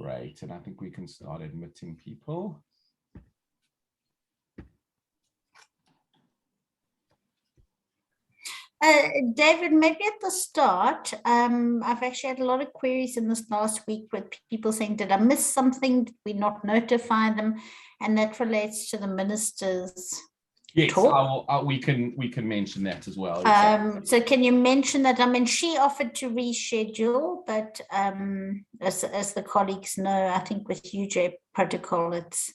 Great, and I think we can start admitting people. David, maybe at the start, I've actually had a lot of queries in this last week with people saying, did I miss something? Did we not notify them? And that relates to the minister's talk. We can mention that as well. So can you mention that? I mean, she offered to reschedule, but as the colleagues know, I think with UJ protocol, it's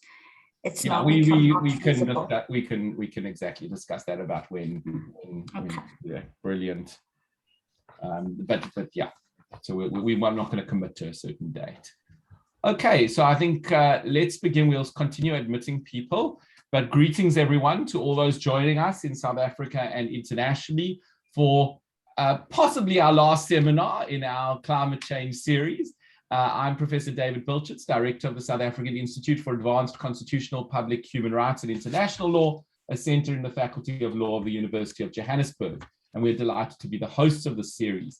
not. We can exactly discuss that about when okay. Yeah, brilliant. But yeah, so we're not going to commit to a certain date. Okay, so I think let's begin. We'll continue admitting people, but greetings everyone to all those joining us in South Africa and internationally for possibly our last seminar in our climate change series. I'm Professor David Bilchitz, Director of the South African Institute for Advanced Constitutional Public Human Rights and International Law, a center in the Faculty of Law of the University of Johannesburg, and we're delighted to be the hosts of the series.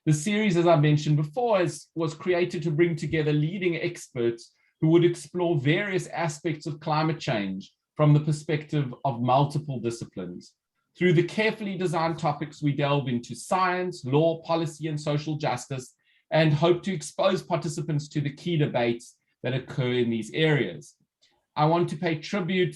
The series, as I mentioned before, was created to bring together leading experts who would explore various aspects of climate change from the perspective of multiple disciplines. Through the carefully designed topics, we delve into science, law, policy, and social justice, and hope to expose participants to the key debates that occur in these areas. I want to pay tribute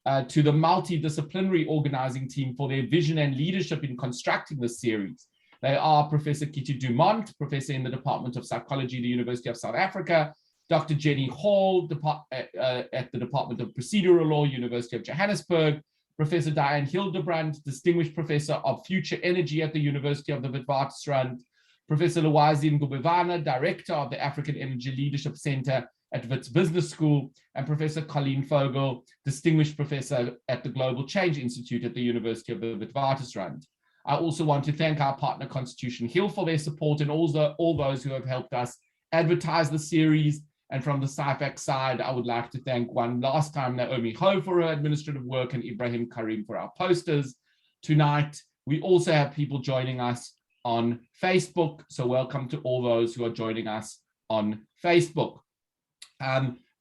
to the multidisciplinary organizing team for their vision and leadership in constructing this series. They are Professor Kitty Dumont, Professor in the Department of Psychology at the University of South Africa, Dr. Jenny Hall at the Department of Procedural Law, University of Johannesburg, Professor Diane Hildebrand, Distinguished Professor of Future Energy at the University of the Witwatersrand, Professor Lwazi Ngubevana, Director of the African Energy Leadership Center at Wits Business School, and Professor Colleen Fogel, Distinguished Professor at the Global Change Institute at the University of the Witwatersrand. I also want to thank our partner Constitution Hill for their support and also all those who have helped us advertise the series. And from the SciFac side, I would like to thank one last time Naomi Ho for her administrative work and Ibrahim Karim for our posters. Tonight, we also have people joining us on Facebook. So welcome to all those who are joining us on Facebook.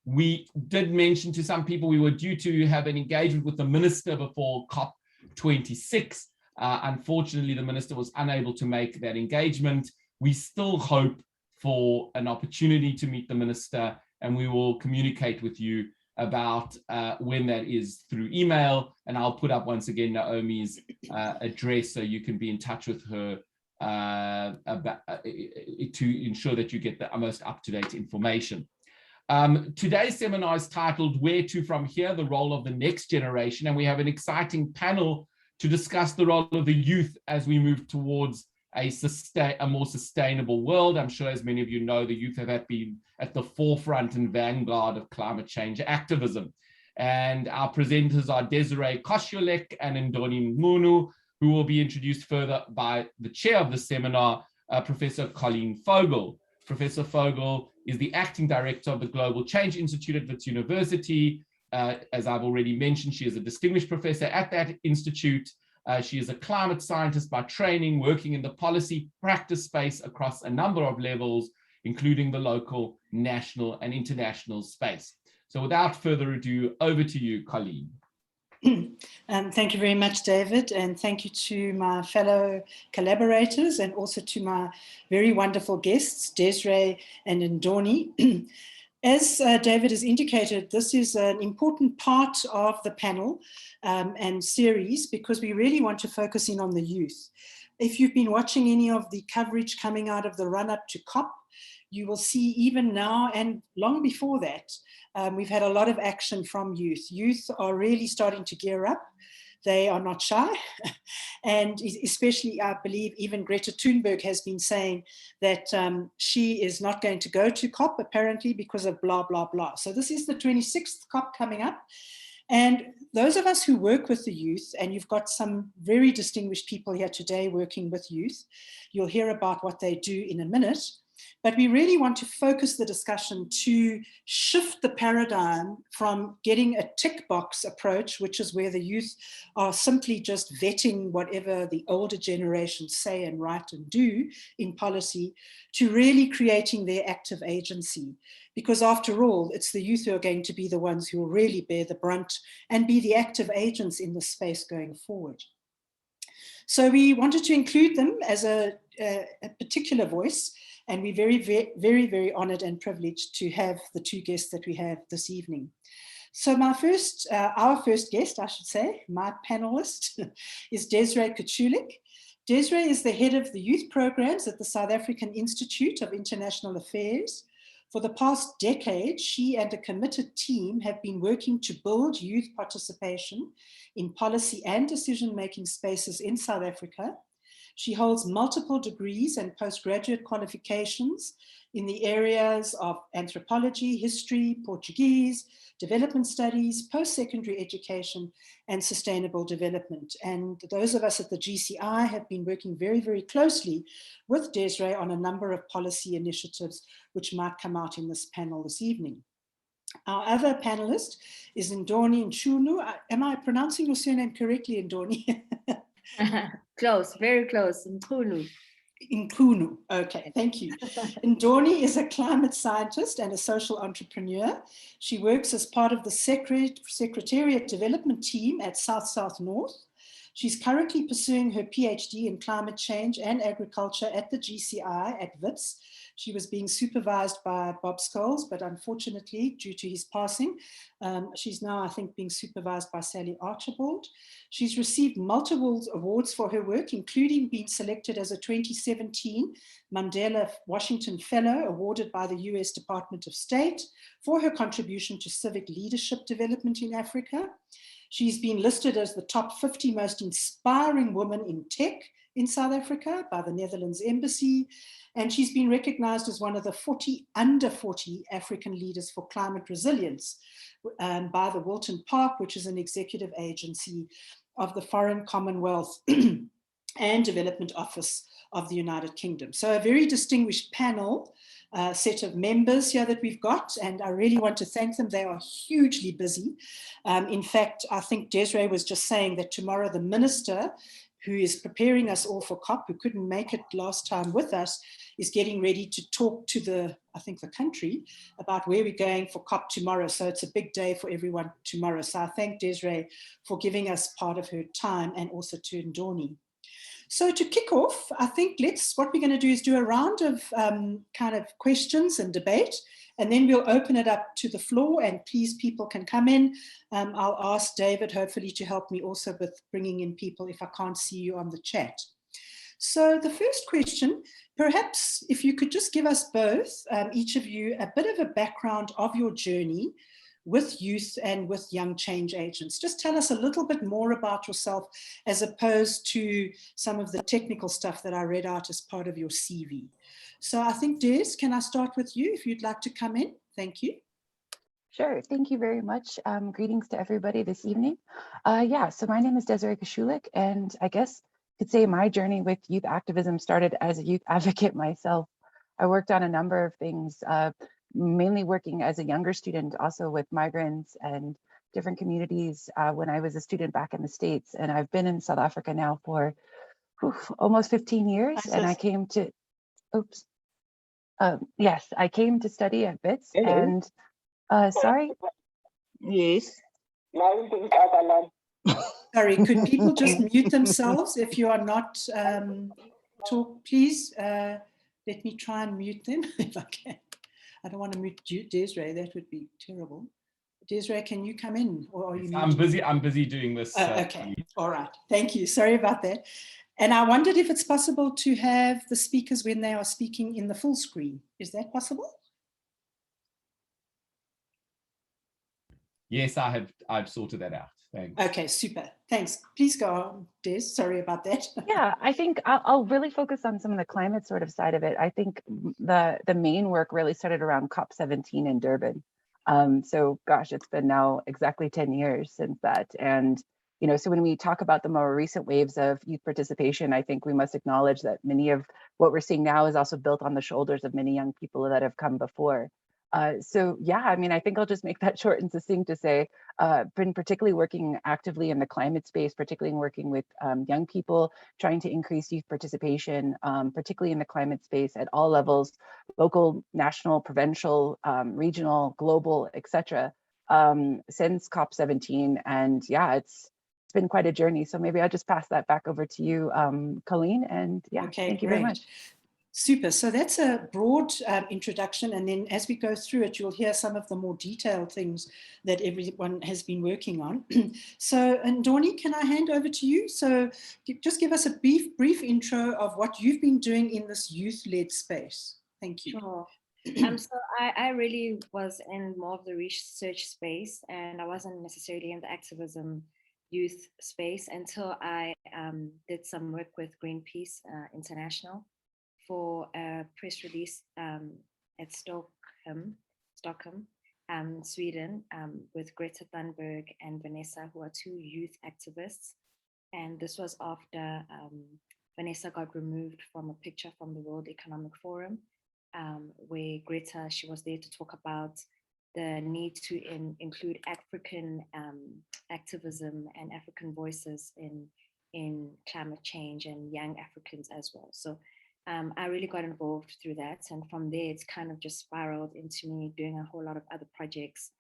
We did mention to some people we were due to have an engagement with the minister before COP26. Unfortunately, the minister was unable to make that engagement. We still hope for an opportunity to meet the minister, and we will communicate with you about when that is through email. And I'll put up once again Naomi's address so you can be in touch with her to ensure that you get the most up-to-date information. Today's seminar is titled Where to From Here, the Role of the Next Generation, and we have an exciting panel to discuss the role of the youth as we move towards a more sustainable world. I'm sure, as many of you know, the youth have been at the forefront and vanguard of climate change activism. And our presenters are Desirée Kosciulek and Ndoni Mcunu, who will be introduced further by the chair of the seminar, Professor Colleen Fogel. Professor Fogel is the acting director of the Global Change Institute at Wits University. As I've already mentioned, she is a distinguished professor at that institute. She is a climate scientist by training, working in the policy practice space across a number of levels, including the local, national, and international space. So without further ado, over to you, Colleen. Thank you very much, David, and thank you to my fellow collaborators and also to my very wonderful guests, Desirée and Ndoni. As David has indicated, this is an important part of the panel and series because we really want to focus in on the youth. If you've been watching any of the coverage coming out of the run-up to COP, you will see even now and long before that, we've had a lot of action from youth. Youth are really starting to gear up. They are not shy. And especially, I believe, even Greta Thunberg has been saying that she is not going to go to COP, apparently, because of blah, blah, blah. So this is the 26th COP coming up. And those of us who work with the youth, and you've got some very distinguished people here today working with youth, you'll hear about what they do in a minute. But we really want to focus the discussion to shift the paradigm from getting a tick box approach, which is where the youth are simply just vetting whatever the older generations say and write and do in policy, to really creating their active agency. Because after all, it's the youth who are going to be the ones who will really bear the brunt and be the active agents in the space going forward. So we wanted to include them as a particular voice, and we're very honored and privileged to have the two guests that we have this evening. So our first guest, I should say, my panelist, is Desirée Kosciulek. Desirée is the head of the youth programs at the South African Institute of International Affairs. For the past decade, she and a committed team have been working to build youth participation in policy and decision-making spaces in South Africa. She holds multiple degrees and postgraduate qualifications in the areas of anthropology, history, Portuguese, development studies, post-secondary education, and sustainable development. And those of us at the GCI have been working very closely with Desirée on a number of policy initiatives which might come out in this panel this evening. Our other panelist is Ndoni Mcunu. Am I pronouncing your surname correctly, Ndoni? Close, very close. Mcunu. Mcunu. Okay, thank you. Ndoni is a climate scientist and a social entrepreneur. She works as part of the Secretariat development team at South North. She's currently pursuing her PhD in climate change and agriculture at the GCI at Wits. She was being supervised by Bob Scholes, but unfortunately, due to his passing, she's now, I think, being supervised by Sally Archibald. She's received multiple awards for her work, including being selected as a 2017 Mandela Washington Fellow, awarded by the US Department of State for her contribution to civic leadership development in Africa. She's been listed as the top 50 most inspiring women in tech in South Africa by the Netherlands Embassy. And she's been recognized as one of the 40 under 40 African leaders for climate resilience by the Wilton Park, which is an executive agency of the Foreign Commonwealth and Development Office of the United Kingdom. So a very distinguished panel set of members here that we've got, and I really want to thank them. They are hugely busy. In fact, I think Desirée was just saying that tomorrow the minister who is preparing us all for COP, who couldn't make it last time with us, is getting ready to talk to the country about where we're going for COP tomorrow. So it's a big day for everyone tomorrow. So I thank Desirée for giving us part of her time, and also to Ndoni. So to kick off, I think what we're going to do is do a round of kind of questions and debate, and then we'll open it up to the floor, and please, people can come in. I'll ask David, hopefully, to help me also with bringing in people if I can't see you on the chat. So the first question, perhaps if you could just give us both, each of you, a bit of a background of your journey with youth and with young change agents. Just tell us a little bit more about yourself, as opposed to some of the technical stuff that I read out as part of your CV. So I think, Des, can I start with you if you'd like to come in? Thank you. Sure, thank you very much. Greetings to everybody this evening. Yeah, so my name is Desirée Kosciulek, and I guess I could say my journey with youth activism started as a youth advocate myself. I worked on a number of things, mainly working as a younger student, also with migrants and different communities when I was a student back in the States. And I've been in South Africa now for almost 15 years. And I came to, yes, I came to study at Wits. And sorry? Yes. Sorry, could people just mute themselves if you are not talk, please? Let me try and mute them if I can. I don't want to mute Desirée, that would be terrible. Desirée, can you come in, or are you muted? I'm busy doing this. Okay, all right, thank you, sorry about that. And I wondered if it's possible to have the speakers, when they are speaking, in the full screen. Is that possible? Yes, I've sorted that out. Thanks. Okay, super. Thanks. Please go on, Des. Sorry about that. Yeah, I think I'll really focus on some of the climate sort of side of it. I think the main work really started around COP17 in Durban. So gosh, it's been now exactly 10 years since that. And, so when we talk about the more recent waves of youth participation, I think we must acknowledge that many of what we're seeing now is also built on the shoulders of many young people that have come before. So yeah, I mean, I think I'll just make that short and succinct to say, been particularly working actively in the climate space, particularly in working with young people, trying to increase youth participation, particularly in the climate space at all levels, local, national, provincial, regional, global, etc. Since COP17. And yeah, it's been quite a journey. So maybe I'll just pass that back over to you, Colleen. And yeah, okay, thank you very much. Super. So that's a broad introduction. And then as we go through it, you'll hear some of the more detailed things that everyone has been working on. So, Ndoni, can I hand over to you? So just give us a brief intro of what you've been doing in this youth-led space. Thank you. Sure. So I really was in more of the research space, and I wasn't necessarily in the activism youth space until I did some work with Greenpeace International for a press release at Stockholm, Sweden, with Greta Thunberg and Vanessa, who are two youth activists. And this was after Vanessa got removed from a picture from the World Economic Forum, where Greta, she was there to talk about the need to include African activism and African voices in climate change and young Africans as well. So I really got involved through that. And from there, it's kind of just spiraled into me doing a whole lot of other projects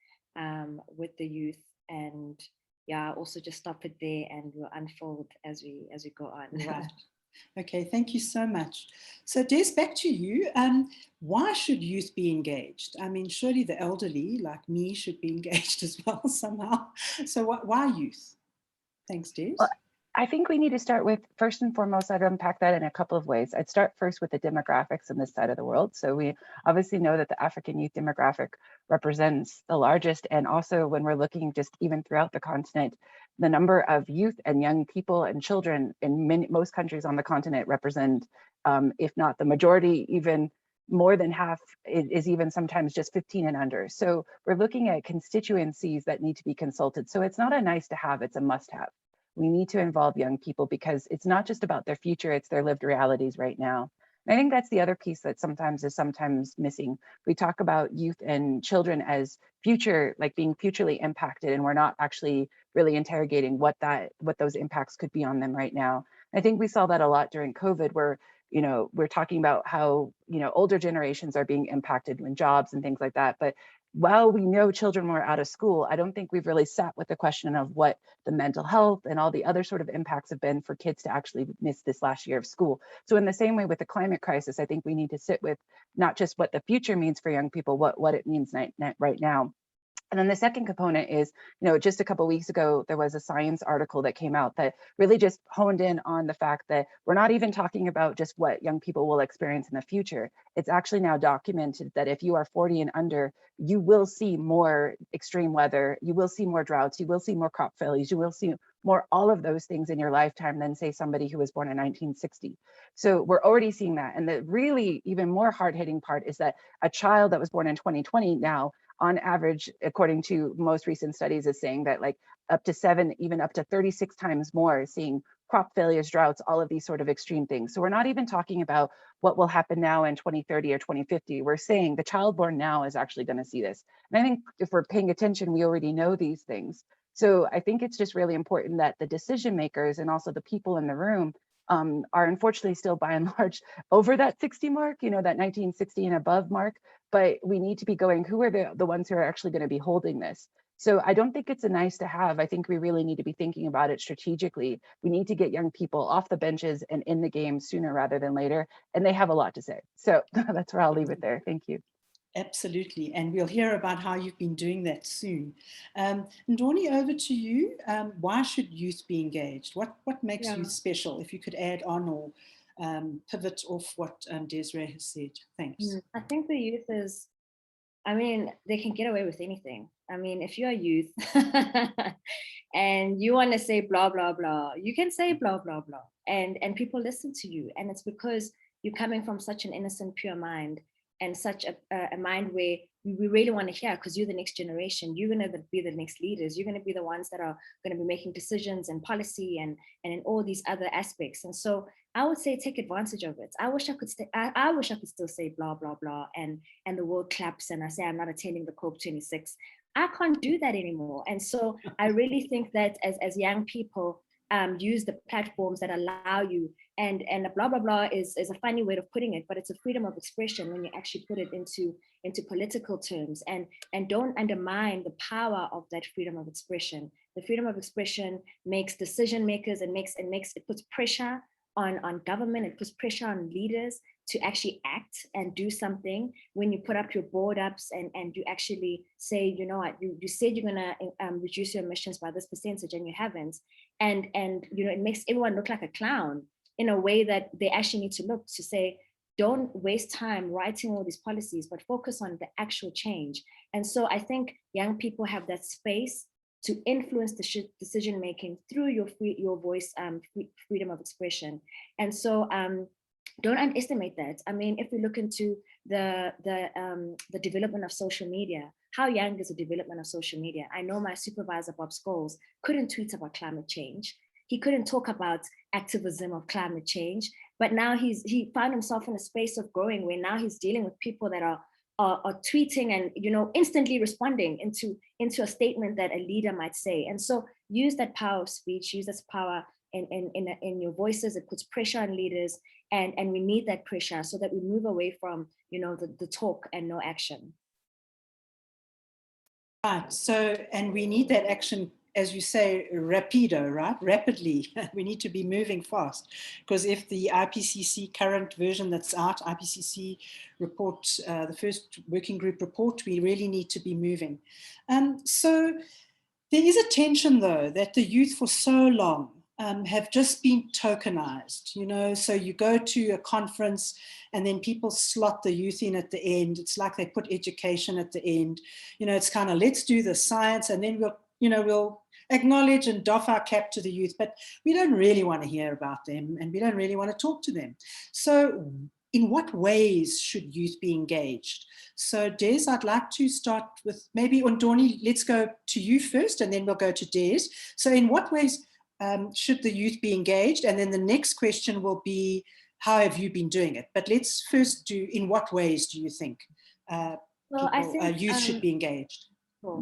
with the youth. And yeah, also just stop it there and we'll unfold as we go on. Right. Okay, thank you so much. So Des, back to you. Why should youth be engaged? I mean, surely the elderly, like me, should be engaged as well somehow. So why youth? Thanks, Des. Well, I think we need to start with, first and foremost, I'd unpack that in a couple of ways. I'd start first with the demographics on this side of the world. So we obviously know that the African youth demographic represents the largest. And also when we're looking just even throughout the continent, the number of youth and young people and children in most countries on the continent represent, if not the majority, even more than half is even sometimes just 15 and under. So we're looking at constituencies that need to be consulted. So it's not a nice to have, it's a must have. We need to involve young people because it's not just about their future, it's their lived realities right now. And I think that's the other piece that sometimes is missing. We talk about youth and children as future, like being futurely impacted, and we're not actually really interrogating what those impacts could be on them right now. I think we saw that a lot during COVID, where we're talking about how older generations are being impacted in jobs and things like that. But while we know children were out of school, I don't think we've really sat with the question of what the mental health and all the other sort of impacts have been for kids to actually miss this last year of school. So in the same way with the climate crisis, I think we need to sit with not just what the future means for young people, what it means right now. And then the second component is, just a couple of weeks ago, there was a Science article that came out that really just honed in on the fact that we're not even talking about just what young people will experience in the future. It's actually now documented that if you are 40 and under, you will see more extreme weather, you will see more droughts, you will see more crop failures, you will see more all of those things in your lifetime than, say, somebody who was born in 1960. So we're already seeing that. And the really even more hard-hitting part is that a child that was born in 2020 now, on average, according to most recent studies, is saying that like up to 7, even up to 36 times more, seeing crop failures, droughts, all of these sort of extreme things. So we're not even talking about what will happen now in 2030 or 2050. We're saying the child born now is actually going to see this. And I think if we're paying attention, we already know these things. So I think it's just really important that the decision makers and also the people in the room are unfortunately still by and large over that 60 mark, that 1960 and above mark. But we need to be going, who are the ones who are actually going to be holding this? So I don't think it's a nice to have. I think we really need to be thinking about it strategically. We need to get young people off the benches and in the game sooner rather than later. And they have a lot to say. So that's where I'll leave it there. Thank you. Absolutely. And we'll hear about how you've been doing that soon. Ndoni, over to you. Why should youth be engaged? What makes youth special? If you could add on or pivot off what Desirée has said. Thanks. I think the youth is, they can get away with anything. If you're a youth and you want to say blah, blah, blah, you can say blah, blah, blah. And people listen to you. And it's because you're coming from such an innocent, pure mind. such a mind where we really want to hear, because you're the next generation, you're going to be the next leaders, you're going to be the ones that are going to be making decisions and policy and in all these other aspects. And so I would say take advantage of it. I wish I could I wish I could still say blah blah blah and the world claps and I say I'm not attending the COP26. I can't do that anymore. And so I really think that as young people, use the platforms that allow you, and blah blah blah is a funny way of putting it, but it's a freedom of expression when you actually put it into political terms, and don't undermine the power of that freedom of expression. The freedom of expression makes decision makers, and it puts pressure on government, it puts pressure on leaders to actually act and do something. When you put up your board ups and you actually say, you know what, you said you're gonna reduce your emissions by this percentage and you haven't, and you know, it makes everyone look like a clown in a way that they actually need to look to say, don't waste time writing all these policies, but focus on the actual change. And so I think young people have that space to influence the decision making through your voice, freedom of expression. And so don't underestimate that. I mean, if we look into the development of social media, how young is the development of social media? I know my supervisor, Bob Scholes, couldn't tweet about climate change. He couldn't talk about activism of climate change, but now he found himself in a space of growing where now he's dealing with people that are tweeting and, you know, instantly responding into a statement that a leader might say. And so use that power of speech, use that power in your voices. It puts pressure on leaders, and we need that pressure so that we move away from, you know, the talk and no action. Right, so, and we need that action, as you say, rapido, right? Rapidly. We need to be moving fast, because if the IPCC current version that's out, IPCC report, the first working group report, we really need to be moving. So there is a tension, though, that the youth for so long have just been tokenized, you know, so you go to a conference and then people slot the youth in at the end. It's like they put education at the end. You know, it's kind of, let's do the science and then we'll acknowledge and doff our cap to the youth, but we don't really want to hear about them and we don't really want to talk to them. So in what ways should youth be engaged? So Des, I'd like to start with maybe Ndoni, let's go to you first and then we'll go to Des. So in what ways should the youth be engaged? And then the next question will be, how have you been doing it? But let's first do, in what ways do you think youth should be engaged?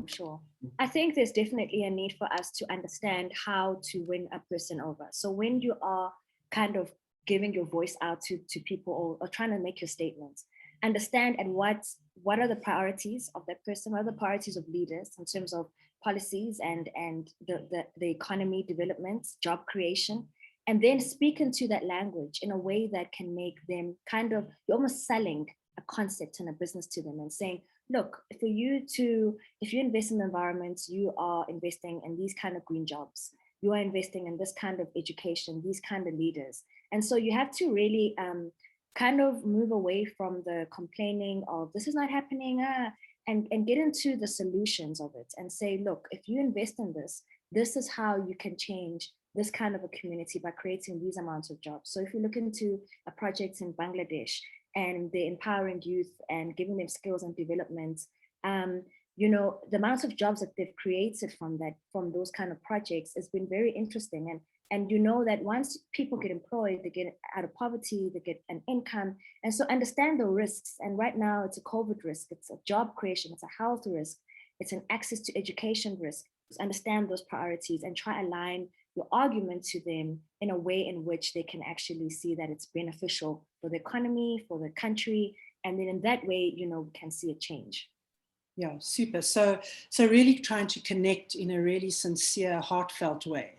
Sure. I think there's definitely a need for us to understand how to win a person over. So when you are kind of giving your voice out to people or trying to make your statements, understand and what are the priorities of that person, what are the priorities of leaders in terms of policies and the economy development, job creation, and then speak into that language in a way that can make them kind of, you're almost selling a concept and a business to them and saying, look, if you invest in the environment, you are investing in these kind of green jobs, you are investing in this kind of education, these kind of leaders. And so you have to really kind of move away from the complaining of this is not happening, and get into the solutions of it and say, look, if you invest in this, this is how you can change this kind of a community by creating these amounts of jobs. So if you look into a project in Bangladesh and they're empowering youth and giving them skills and development, you know, the amount of jobs that they've created from those kind of projects has been very interesting. And you know that once people get employed, they get out of poverty, they get an income. And so understand the risks. And right now it's a COVID risk, it's a job creation, it's a health risk, it's an access to education risk. Just understand those priorities and try align your argument to them in a way in which they can actually see that it's beneficial for the economy, for the country. And then in that way, you know, we can see a change. Yeah, super. So really trying to connect in a really sincere, heartfelt way.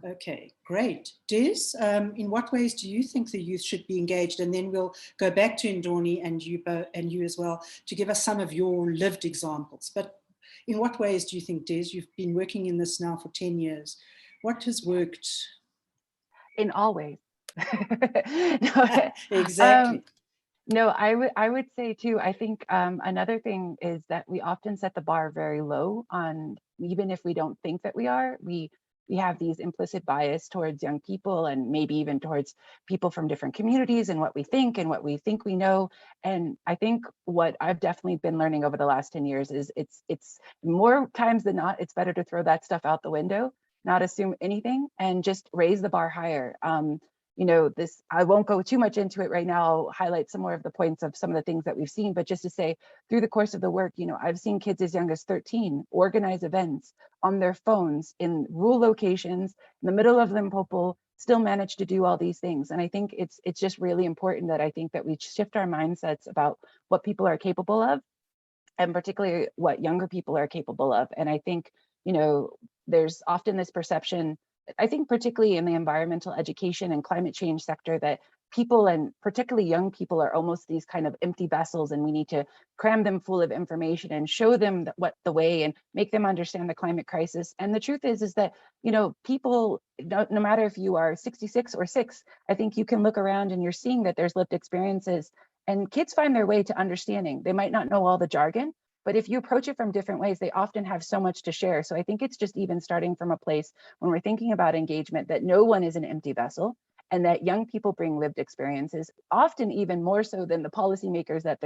Okay, great. Des, in what ways do you think the youth should be engaged? And then we'll go back to Ndoni and you as well to give us some of your lived examples. But in what ways do you think, Des, you've been working in this now for 10 years. What has worked? In all ways. Exactly. No, I would say too, I think another thing is that we often set the bar very low on, even if we don't think that we are, we we have these implicit bias towards young people and maybe even towards people from different communities and what we think we know. And I think what I've definitely been learning over the last 10 years is it's more times than not, it's better to throw that stuff out the window, not assume anything, and just raise the bar higher. This, I won't go too much into it right now. I'll highlight some more of the points of some of the things that we've seen, but just to say, through the course of the work, I've seen kids as young as 13 organize events on their phones in rural locations in the middle of Limpopo, still manage to do all these things. And I think it's just really important that I think that we shift our mindsets about what people are capable of, and particularly what younger people are capable of. And I think, there's often this perception, I think particularly in the environmental education and climate change sector, that people, and particularly young people, are almost these kind of empty vessels, and we need to cram them full of information and show them what the way and make them understand the climate crisis. And the truth is that, people, no matter if you are 66 or 6, I think you can look around and you're seeing that there's lived experiences, and kids find their way to understanding. They might not know all the jargon, but if you approach it from different ways, they often have so much to share. So I think it's just even starting from a place when we're thinking about engagement, that no one is an empty vessel, and that young people bring lived experiences, often even more so than the policymakers that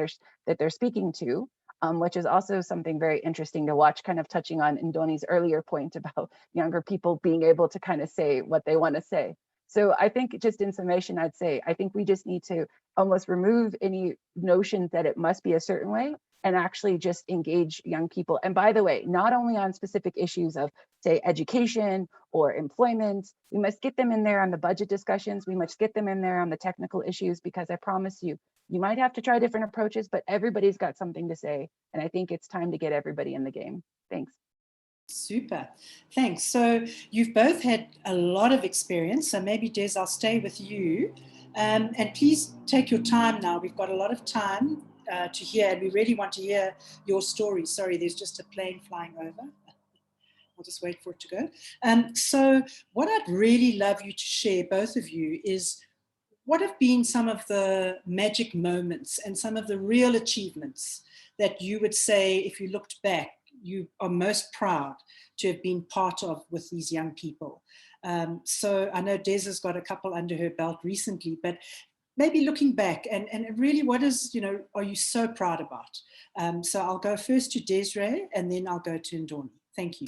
they're speaking to, which is also something very interesting to watch, kind of touching on Ndoni's earlier point about younger people being able to kind of say what they want to say. So I think, just in summation, I'd say, I think we just need to almost remove any notions that it must be a certain way, and actually just engage young people. And by the way, not only on specific issues of, say, education or employment, we must get them in there on the budget discussions, we must get them in there on the technical issues, because I promise you, you might have to try different approaches, but everybody's got something to say. And I think it's time to get everybody in the game. Thanks. Super, thanks. So you've both had a lot of experience, so maybe Des, I'll stay with you. And please take your time now. We've got a lot of time to hear, and we really want to hear your story. Sorry, there's just a plane flying over. I'll just wait for it to go. So what I'd really love you to share, both of you, is what have been some of the magic moments and some of the real achievements that you would say, if you looked back, you are most proud to have been part of with these young people. So I know Des has got a couple under her belt recently, but maybe looking back and really, what is, are you so proud about? So I'll go first to Desirée, and then I'll go to Ndoni. Thank you.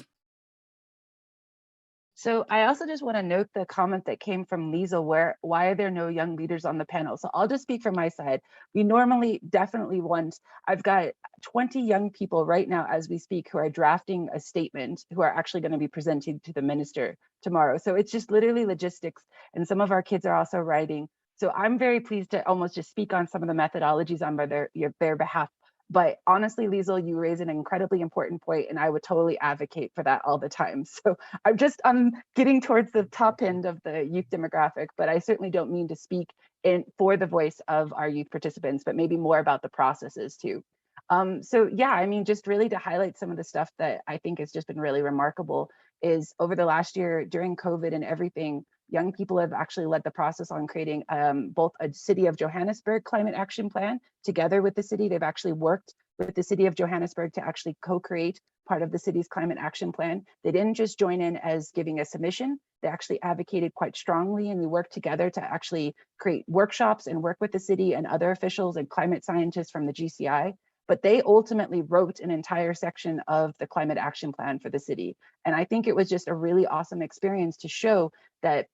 So I also just want to note the comment that came from Lisa, why are there no young leaders on the panel? So I'll just speak from my side. We normally definitely want, I've got 20 young people right now as we speak who are drafting a statement, who are actually going to be presenting to the minister tomorrow. So it's just literally logistics, and some of our kids are also writing. So I'm very pleased to almost just speak on some of the methodologies on their behalf. But honestly, Liesl, you raise an incredibly important point, and I would totally advocate for that all the time. So I'm getting towards the top end of the youth demographic, but I certainly don't mean to speak for the voice of our youth participants, but maybe more about the processes too. So yeah, I mean, just really to highlight some of the stuff that I think has just been really remarkable is over the last year during COVID and everything, young people have actually led the process on creating both a City of Johannesburg climate action plan together with the city. They've actually worked with the City of Johannesburg to actually co-create part of the city's climate action plan. They didn't just join in as giving a submission, they actually advocated quite strongly, and we worked together to actually create workshops and work with the city and other officials and climate scientists from the GCI. But they ultimately wrote an entire section of the climate action plan for the city. And I think it was just a really awesome experience to show that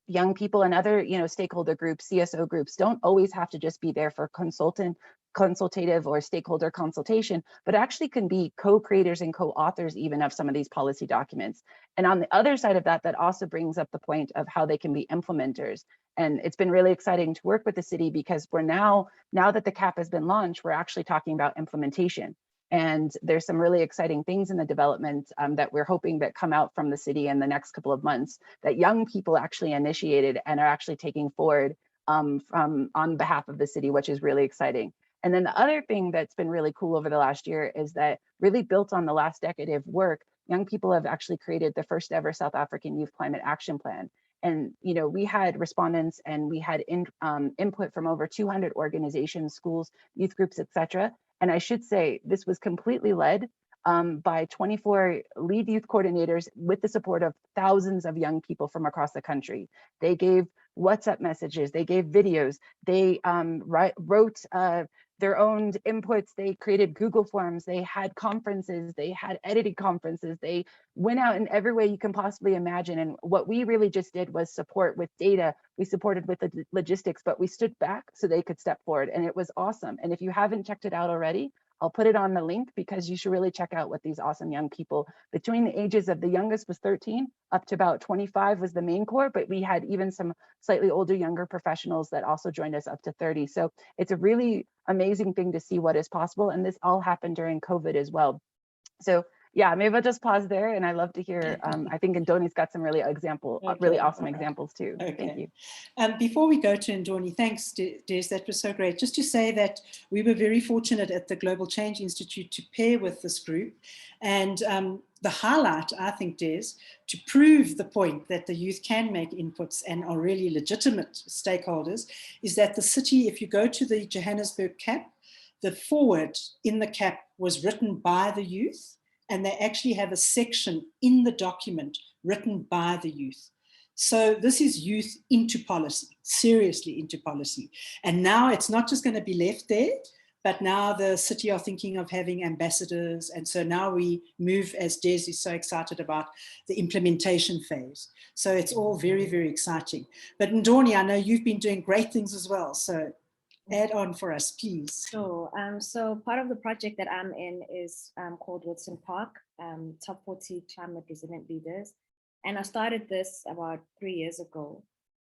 young people and other, stakeholder groups, CSO groups, don't always have to just be there for consultative or stakeholder consultation, but actually can be co-creators and co-authors even of some of these policy documents. And on the other side of that, that also brings up the point of how they can be implementers. And it's been really exciting to work with the city, because we're now that the CAP has been launched, we're actually talking about implementation. And there's some really exciting things in the development that we're hoping that come out from the city in the next couple of months that young people actually initiated and are actually taking forward on behalf of the city, which is really exciting. And then the other thing that's been really cool over the last year is that, really built on the last decade of work, young people have actually created the first ever South African Youth Climate Action Plan. And we had respondents and we had input from over 200 organizations, schools, youth groups, etc. And I should say, this was completely led by 24 lead youth coordinators with the support of thousands of young people from across the country. They gave WhatsApp messages, they gave videos, they wrote their own inputs, they created Google Forms, they had conferences, they had edited conferences, they went out in every way you can possibly imagine. And what we really just did was support with data, we supported with the logistics, but we stood back so they could step forward, and it was awesome. And if you haven't checked it out already, I'll put it on the link, because you should really check out what these awesome young people, between the ages of, the youngest was 13 up to about 25 was the main core, but we had even some slightly older, younger professionals that also joined us up to 30. So it's a really amazing thing to see what is possible. And this all happened during COVID as well. So yeah, maybe I'll just pause there, and I love to hear, I think Ndoni's got some really awesome examples too. Okay. Thank you. Before we go to Ndoni, thanks Des, that was so great. Just to say that we were very fortunate at the Global Change Institute to pair with this group, and the highlight, I think, Des, to prove the point that the youth can make inputs and are really legitimate stakeholders, is that the city, if you go to the Johannesburg CAP, the foreword in the CAP was written by the youth, and they actually have a section in the document written by the youth. So this is youth into policy, seriously into policy. And now it's not just going to be left there, but now the city are thinking of having ambassadors. And so now we move, as Des is so excited about, the implementation phase. So it's all very, very exciting. But Ndoni, I know you've been doing great things as well. So add on for us, please. Sure. So part of the project that I'm in is called Woodson Park, Top 40 Climate Resilient Leaders. And I started this about 3 years ago.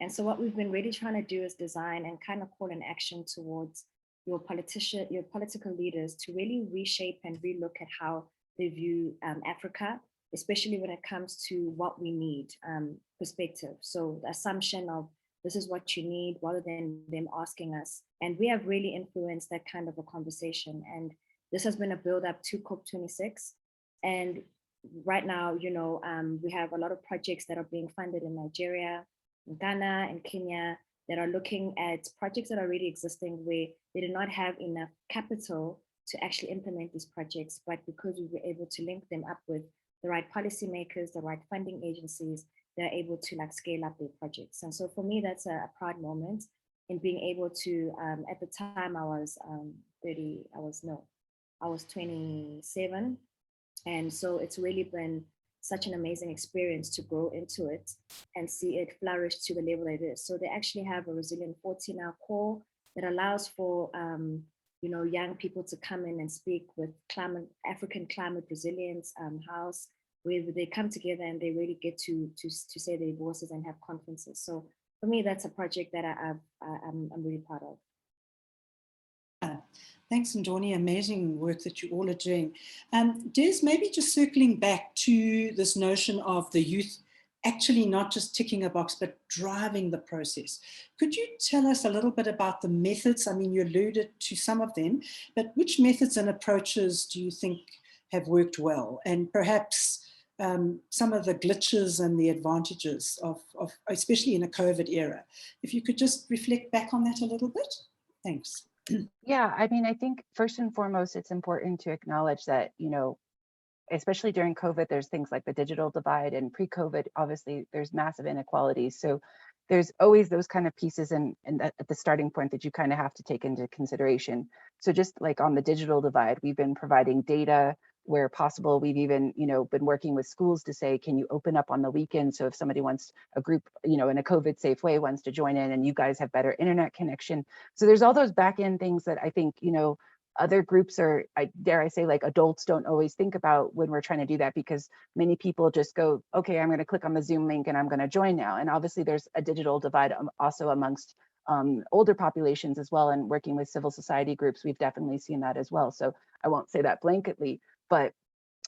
And so what we've been really trying to do is design and kind of call an action towards your political leaders to really reshape and relook at how they view Africa, especially when it comes to what we need perspective. So the assumption of this is what you need rather than them asking us. And we have really influenced that kind of a conversation. And this has been a build up to COP26. And right now, you know, we have a lot of projects that are being funded in Nigeria, in Ghana, and Kenya, that are looking at projects that are already existing where they did not have enough capital to actually implement these projects. But because we were able to link them up with the right policymakers, the right funding agencies, they're able to like scale up their projects. And so for me, that's a proud moment in being able to, at the time I was 27. And so it's really been such an amazing experience to grow into it and see it flourish to the level it is. So they actually have a Resilient 40 now core that allows for you know, young people to come in and speak with African Climate Resilience House, where they come together and they really get to say their voices and have conferences. So for me, that's a project that I'm really proud of. Thanks, Ndoni. Amazing work that you all are doing. Des, maybe just circling back to this notion of the youth actually not just ticking a box, but driving the process. Could you tell us a little bit about the methods? I mean, you alluded to some of them, but which methods and approaches do you think have worked well? And perhaps some of the glitches and the advantages of especially in a COVID era. If you could just reflect back on that a little bit. Thanks. Yeah, I mean, I think first and foremost, it's important to acknowledge that, you know, especially during COVID, there's things like the digital divide, and pre-COVID, obviously there's massive inequalities. So there's always those kind of pieces and at the starting point that you kind of have to take into consideration. So just like on the digital divide, we've been providing data where possible. We've even, you know, been working with schools to say, can you open up on the weekend? So if somebody wants a group, you know, in a COVID safe way wants to join in and you guys have better internet connection. So there's all those back end things that I think, you know, other groups are, dare I say, like adults don't always think about when we're trying to do that, because many people just go, okay, I'm going to click on the Zoom link and I'm going to join now. And obviously there's a digital divide also amongst older populations as well. And working with civil society groups, we've definitely seen that as well. So I won't say that blanketly, but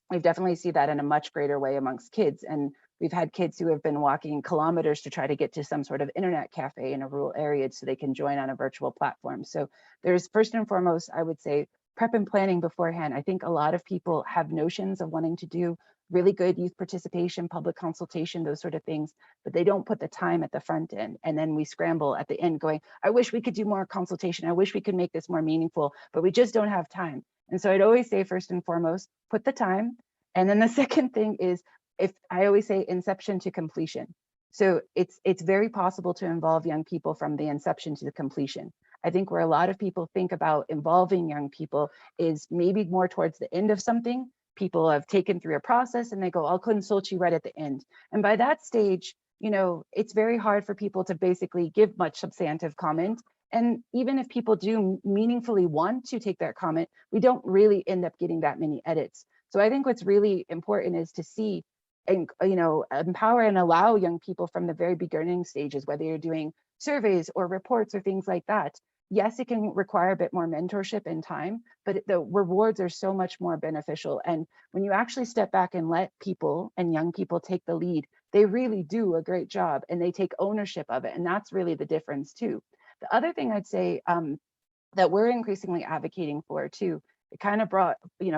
we've definitely seen that in a much greater way amongst kids. And we've had kids who have been walking kilometers to try to get to some sort of internet cafe in a rural area so they can join on a virtual platform. So there's first and foremost, I would say, prep and planning beforehand. I think a lot of people have notions of wanting to do really good youth participation, public consultation, those sort of things, but they don't put the time at the front end. And then we scramble at the end going, I wish we could do more consultation. I wish we could make this more meaningful, but we just don't have time. And so I'd always say, first and foremost, put the time. And then the second thing is, if I always say inception to completion. So it's very possible to involve young people from the inception to the completion. I think where a lot of people think about involving young people is maybe more towards the end of something. People have taken through a process and they go, I'll consult you right at the end. And by that stage, you know, it's very hard for people to basically give much substantive comment. And even if people do meaningfully want to take that comment, we don't really end up getting that many edits. So I think what's really important is to see and, you know, empower and allow young people from the very beginning stages, whether you're doing surveys or reports or things like that. Yes, it can require a bit more mentorship and time, but the rewards are so much more beneficial. And when you actually step back and let people and young people take the lead, they really do a great job and they take ownership of it. And that's really the difference too. The other thing I'd say that we're increasingly advocating for too, it kind of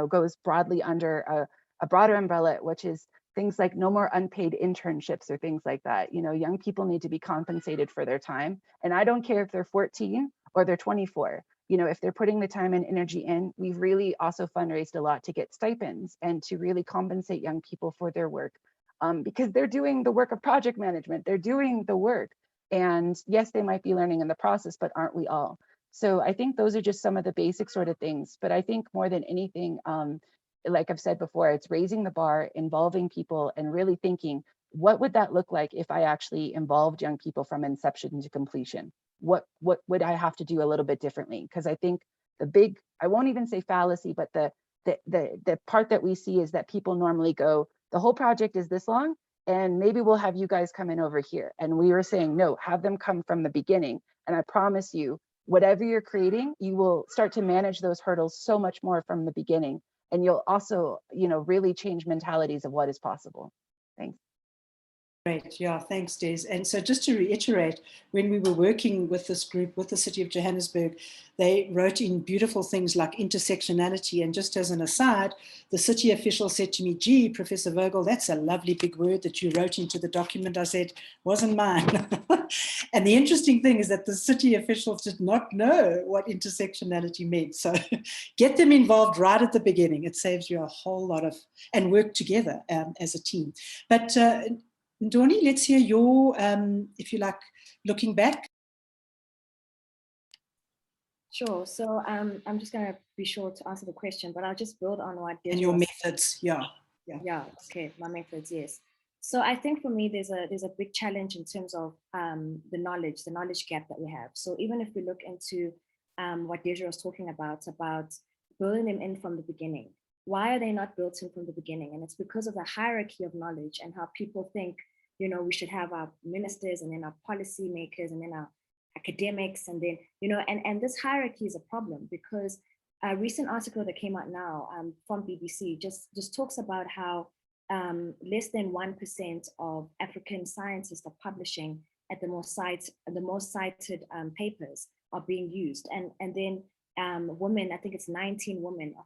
goes broadly under a broader umbrella, which is things like no more unpaid internships or things like that. You know, young people need to be compensated for their time. And I don't care if they're 14 or they're 24. You know, if they're putting the time and energy in, we've really also fundraised a lot to get stipends and to really compensate young people for their work, because they're doing the work of project management, they're doing the work. And yes, they might be learning in the process, but aren't we all? So I think those are just some of the basic sort of things. But I think more than anything, like I've said before, it's raising the bar, involving people, and really thinking, what would that look like if I actually involved young people from inception to completion? What would I have to do a little bit differently? Because I think the big, I won't even say fallacy, but the part that we see is that people normally go, the whole project is this long, and maybe we'll have you guys come in over here. And we were saying, no, have them come from the beginning. And I promise you, whatever you're creating, you will start to manage those hurdles so much more from the beginning. And you'll also, you know, really change mentalities of what is possible. Thanks. Great, yeah, thanks, Des. And so just to reiterate, when we were working with this group, with the City of Johannesburg, they wrote in beautiful things like intersectionality. And just as an aside, the city official said to me, gee, Professor Vogel, that's a lovely big word that you wrote into the document. I said, wasn't mine. And the interesting thing is that the city officials did not know what intersectionality meant. So get them involved right at the beginning. It saves you a whole lot of, and work together as a team. But Ndoni, let's hear your, if you like, looking back. Sure. So I'm just going to be sure to answer the question, but I'll just build on what Desirée And your methods, yeah. Okay, my methods, yes. So I think for me, there's a big challenge in terms of the knowledge gap that we have. So even if we look into what Desirée was talking about building them in from the beginning. Why are they not built in from the beginning? And it's because of the hierarchy of knowledge and how people think, you know, we should have our ministers and then our policy makers and then our academics and then, you know, and this hierarchy is a problem because a recent article that came out now from BBC just talks about how less than 1% of African scientists are publishing at the most cited papers are being used. And then women, I think it's 19 women are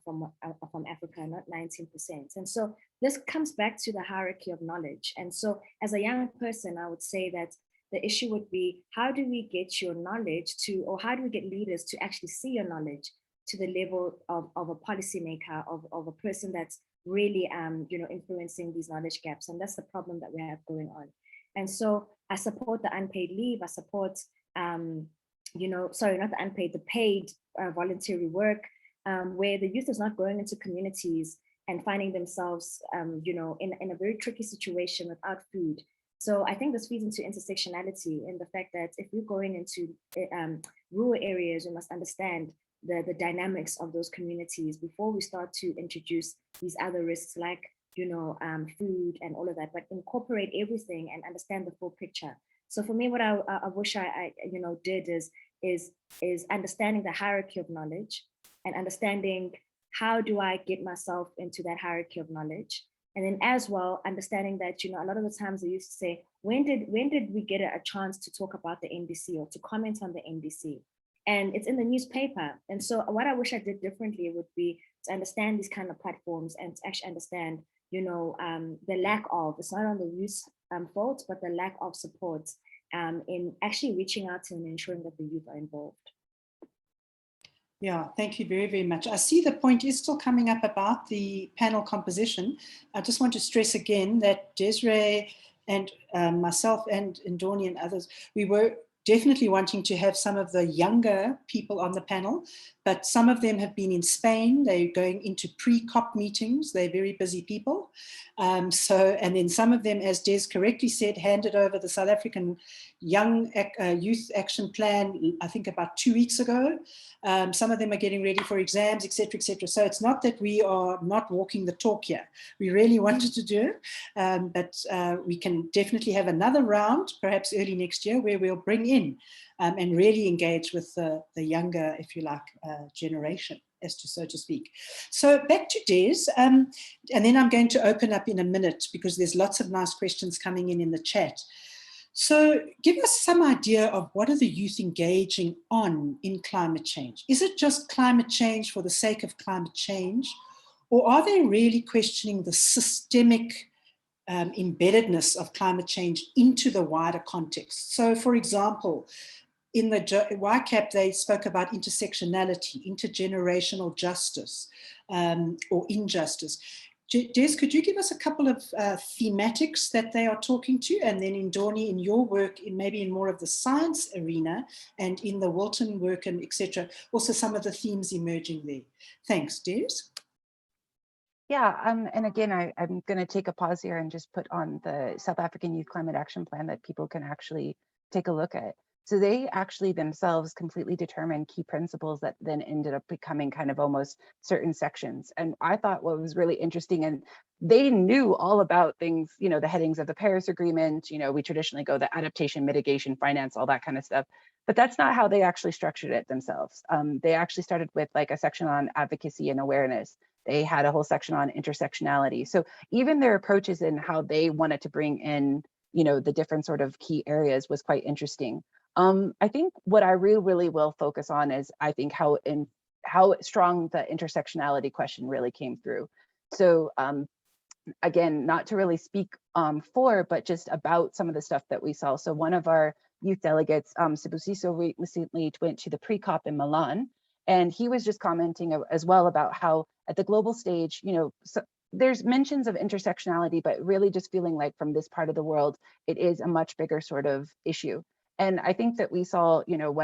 from Africa, not 19%. And so this comes back to the hierarchy of knowledge. And so as a young person, I would say that the issue would be, how do we get your knowledge to, or how do we get leaders to actually see your knowledge to the level of a policymaker, of a person that's really, you know, influencing these knowledge gaps. And that's the problem that we have going on. And so I support the unpaid leave. I support, you know, sorry, not the unpaid, the paid voluntary work, where the youth is not going into communities and finding themselves, you know, in a very tricky situation without food. So I think this feeds into intersectionality in the fact that if we're going into rural areas, we must understand the dynamics of those communities before we start to introduce these other risks like, you know, food and all of that, but incorporate everything and understand the full picture. So for me, what I wish I you know, did is understanding the hierarchy of knowledge and understanding how do I get myself into that hierarchy of knowledge. And then as well, understanding that, you know, a lot of the times they used to say, when did we get a chance to talk about the NDC or to comment on the NDC? And it's in the newspaper. And so what I wish I did differently would be to understand these kind of platforms and to actually understand, you know, the lack of, it's not on the youth fault, but the lack of support in actually reaching out and ensuring that the youth are involved. Yeah, thank you very, very much. I see the point is still coming up about the panel composition. I just want to stress again that Desirée and myself and Ndoni and others, we were definitely wanting to have some of the younger people on the panel, but some of them have been in Spain. They're going into pre-COP meetings. They're very busy people. And then some of them, as Des correctly said, handed over the South African Young Youth Action Plan, I think about 2 weeks ago. Some of them are getting ready for exams, etc., etc. So it's not that we are not walking the talk here. We really wanted to do it, but we can definitely have another round, perhaps early next year, where we'll bring in and really engage with the younger, if you like, generation, so to speak. So back to Des, and then I'm going to open up in a minute because there's lots of nice questions coming in the chat. So give us some idea of what are the youth engaging on in climate change? Is it just climate change for the sake of climate change? Or are they really questioning the systemic embeddedness of climate change into the wider context? So for example, in the YCAP, they spoke about intersectionality, intergenerational justice, or injustice. Des, could you give us a couple of thematics that they are talking to? And then Ndoni, in your work, maybe in more of the science arena and in the Wilton work and etc., also some of the themes emerging there. Thanks, Des. Yeah, and again, I'm going to take a pause here and just put on the South African Youth Climate Action Plan that people can actually take a look at. So they actually themselves completely determined key principles that then ended up becoming kind of almost certain sections. And I thought what was really interesting, and they knew all about things, you know, the headings of the Paris Agreement, you know, we traditionally go the adaptation, mitigation, finance, all that kind of stuff. But that's not how they actually structured it themselves. They actually started with like a section on advocacy and awareness. They had a whole section on intersectionality. So even their approaches in how they wanted to bring in, you know, the different sort of key areas was quite interesting. I think what I really will focus on is I think how strong the intersectionality question really came through. So again, not to really speak for, but just about some of the stuff that we saw. So one of our youth delegates, Sibusiso, recently went to the pre-COP in Milan, and he was just commenting as well about how at the global stage, you know, so there's mentions of intersectionality, but really just feeling like from this part of the world, it is a much bigger sort of issue. And I think that we saw, you know,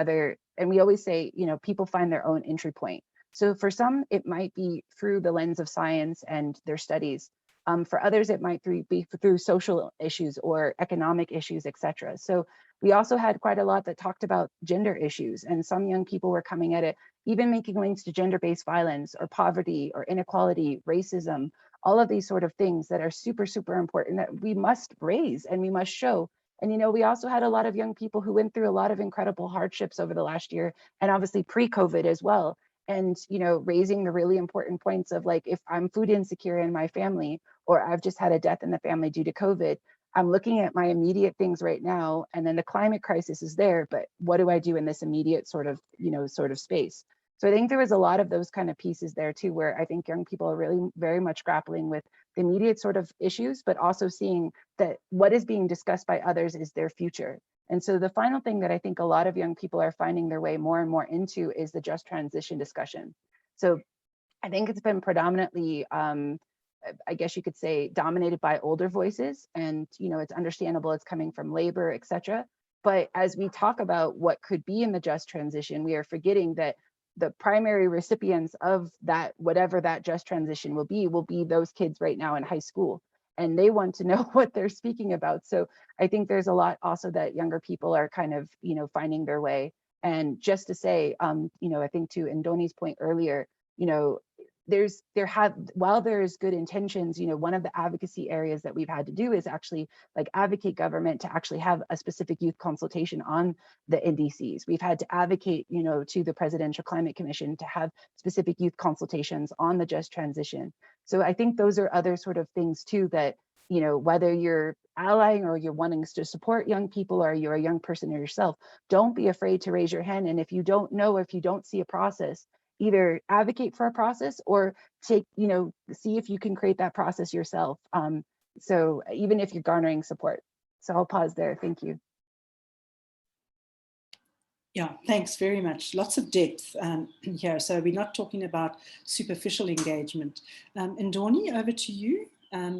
and we always say, you know, people find their own entry point. So for some, it might be through the lens of science and their studies. For others, it might be through social issues or economic issues, etc. So we also had quite a lot that talked about gender issues, and some young people were coming at it, even making links to gender-based violence or poverty or inequality, racism, all of these sort of things that are super, super important that we must raise and we must show. And, you know, we also had a lot of young people who went through a lot of incredible hardships over the last year, and obviously pre-COVID as well. And, you know, raising the really important points of like, if I'm food insecure in my family, or I've just had a death in the family due to COVID, I'm looking at my immediate things right now, and then the climate crisis is there, but what do I do in this immediate sort of, you know, sort of space? So I think there was a lot of those kind of pieces there too, where I think young people are really very much grappling with the immediate sort of issues, but also seeing that what is being discussed by others is their future. And so the final thing that I think a lot of young people are finding their way more and more into is the just transition discussion. So I think it's been predominantly, I guess you could say, dominated by older voices. And, you know, it's understandable it's coming from labor, et cetera. But as we talk about what could be in the just transition, we are forgetting that the primary recipients of that, whatever that just transition will be those kids right now in high school. And they want to know what they're speaking about. So I think there's a lot also that younger people are kind of, you know, finding their way. And just to say, you know, I think to Ndoni's point earlier, you know, while there's good intentions, you know, one of the advocacy areas that we've had to do is actually like advocate government to actually have a specific youth consultation on the NDCs. We've had to advocate, you know, to the Presidential Climate Commission to have specific youth consultations on the just transition. So I think those are other sort of things too that, you know, whether you're allying or you're wanting to support young people or you're a young person yourself, don't be afraid to raise your hand. And if you don't know, if you don't see a process, either advocate for a process or take, you know, see if you can create that process yourself. So even if you're garnering support. So I'll pause there. Thank you. Yeah, thanks very much. Lots of depth here. So we're not talking about superficial engagement. Ndoni, over to you.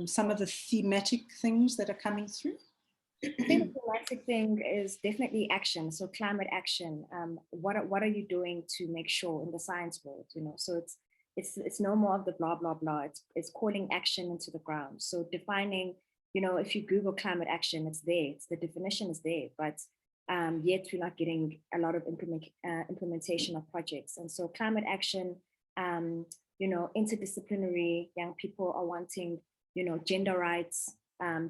Some of the thematic things that are coming through. I think the thematic thing is definitely action. So climate action. What are you doing to make sure in the science world? You know, so it's no more of the blah blah blah. It's calling action into the ground. So defining. You know, if you Google climate action, it's there. It's the definition is there, but yet we're not getting a lot of implementation of projects. And so climate action, you know, interdisciplinary, young people are wanting, you know, gender rights,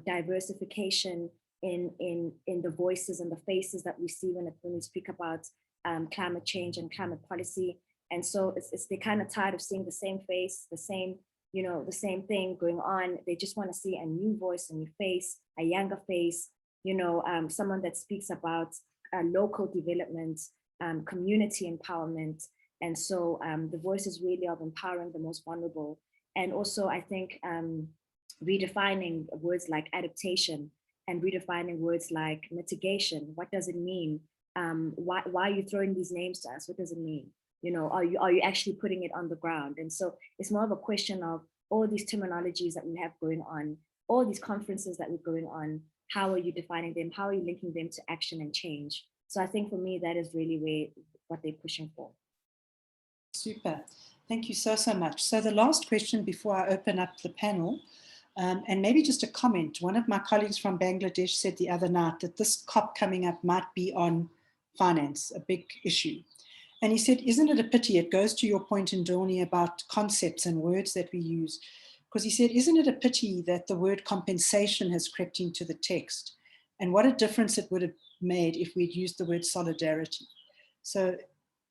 diversification in the voices and the faces that we see when we speak about climate change and climate policy. And so they're kind of tired of seeing the same face, the same, you know, the same thing going on. They just want to see a new voice, a new face, a younger face, you know, someone that speaks about local development, community empowerment. And so the voice is really of empowering the most vulnerable. And also, I think redefining words like adaptation and redefining words like mitigation. What does it mean? Why are you throwing these names to us? What does it mean? You know, are you actually putting it on the ground? And so it's more of a question of all these terminologies that we have going on, all these conferences that we're going on. How are you defining them? How are you linking them to action and change? So I think for me, that is really what they're pushing for. Super. Thank you so much. So the last question before I open up the panel, and maybe just a comment. One of my colleagues from Bangladesh said the other night that this COP coming up might be on finance, a big issue. And he said, isn't it a pity? It goes to your point, Ndoni, about concepts and words that we use. Because he said, isn't it a pity that the word compensation has crept into the text? And what a difference it would have made if we'd used the word solidarity. So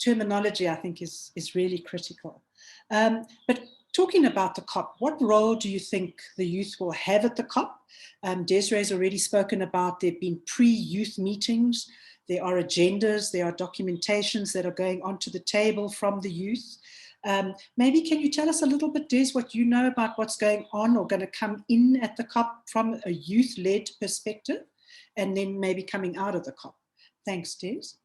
terminology, I think, is really critical. But talking about the COP, what role do you think the youth will have at the COP? Desiree's already spoken about there have been pre-youth meetings. There are agendas, there are documentations that are going onto the table from the youth. Maybe can you tell us a little bit, Des, what you know about what's going on or going to come in at the COP from a youth-led perspective, and then maybe coming out of the COP? Thanks, Des.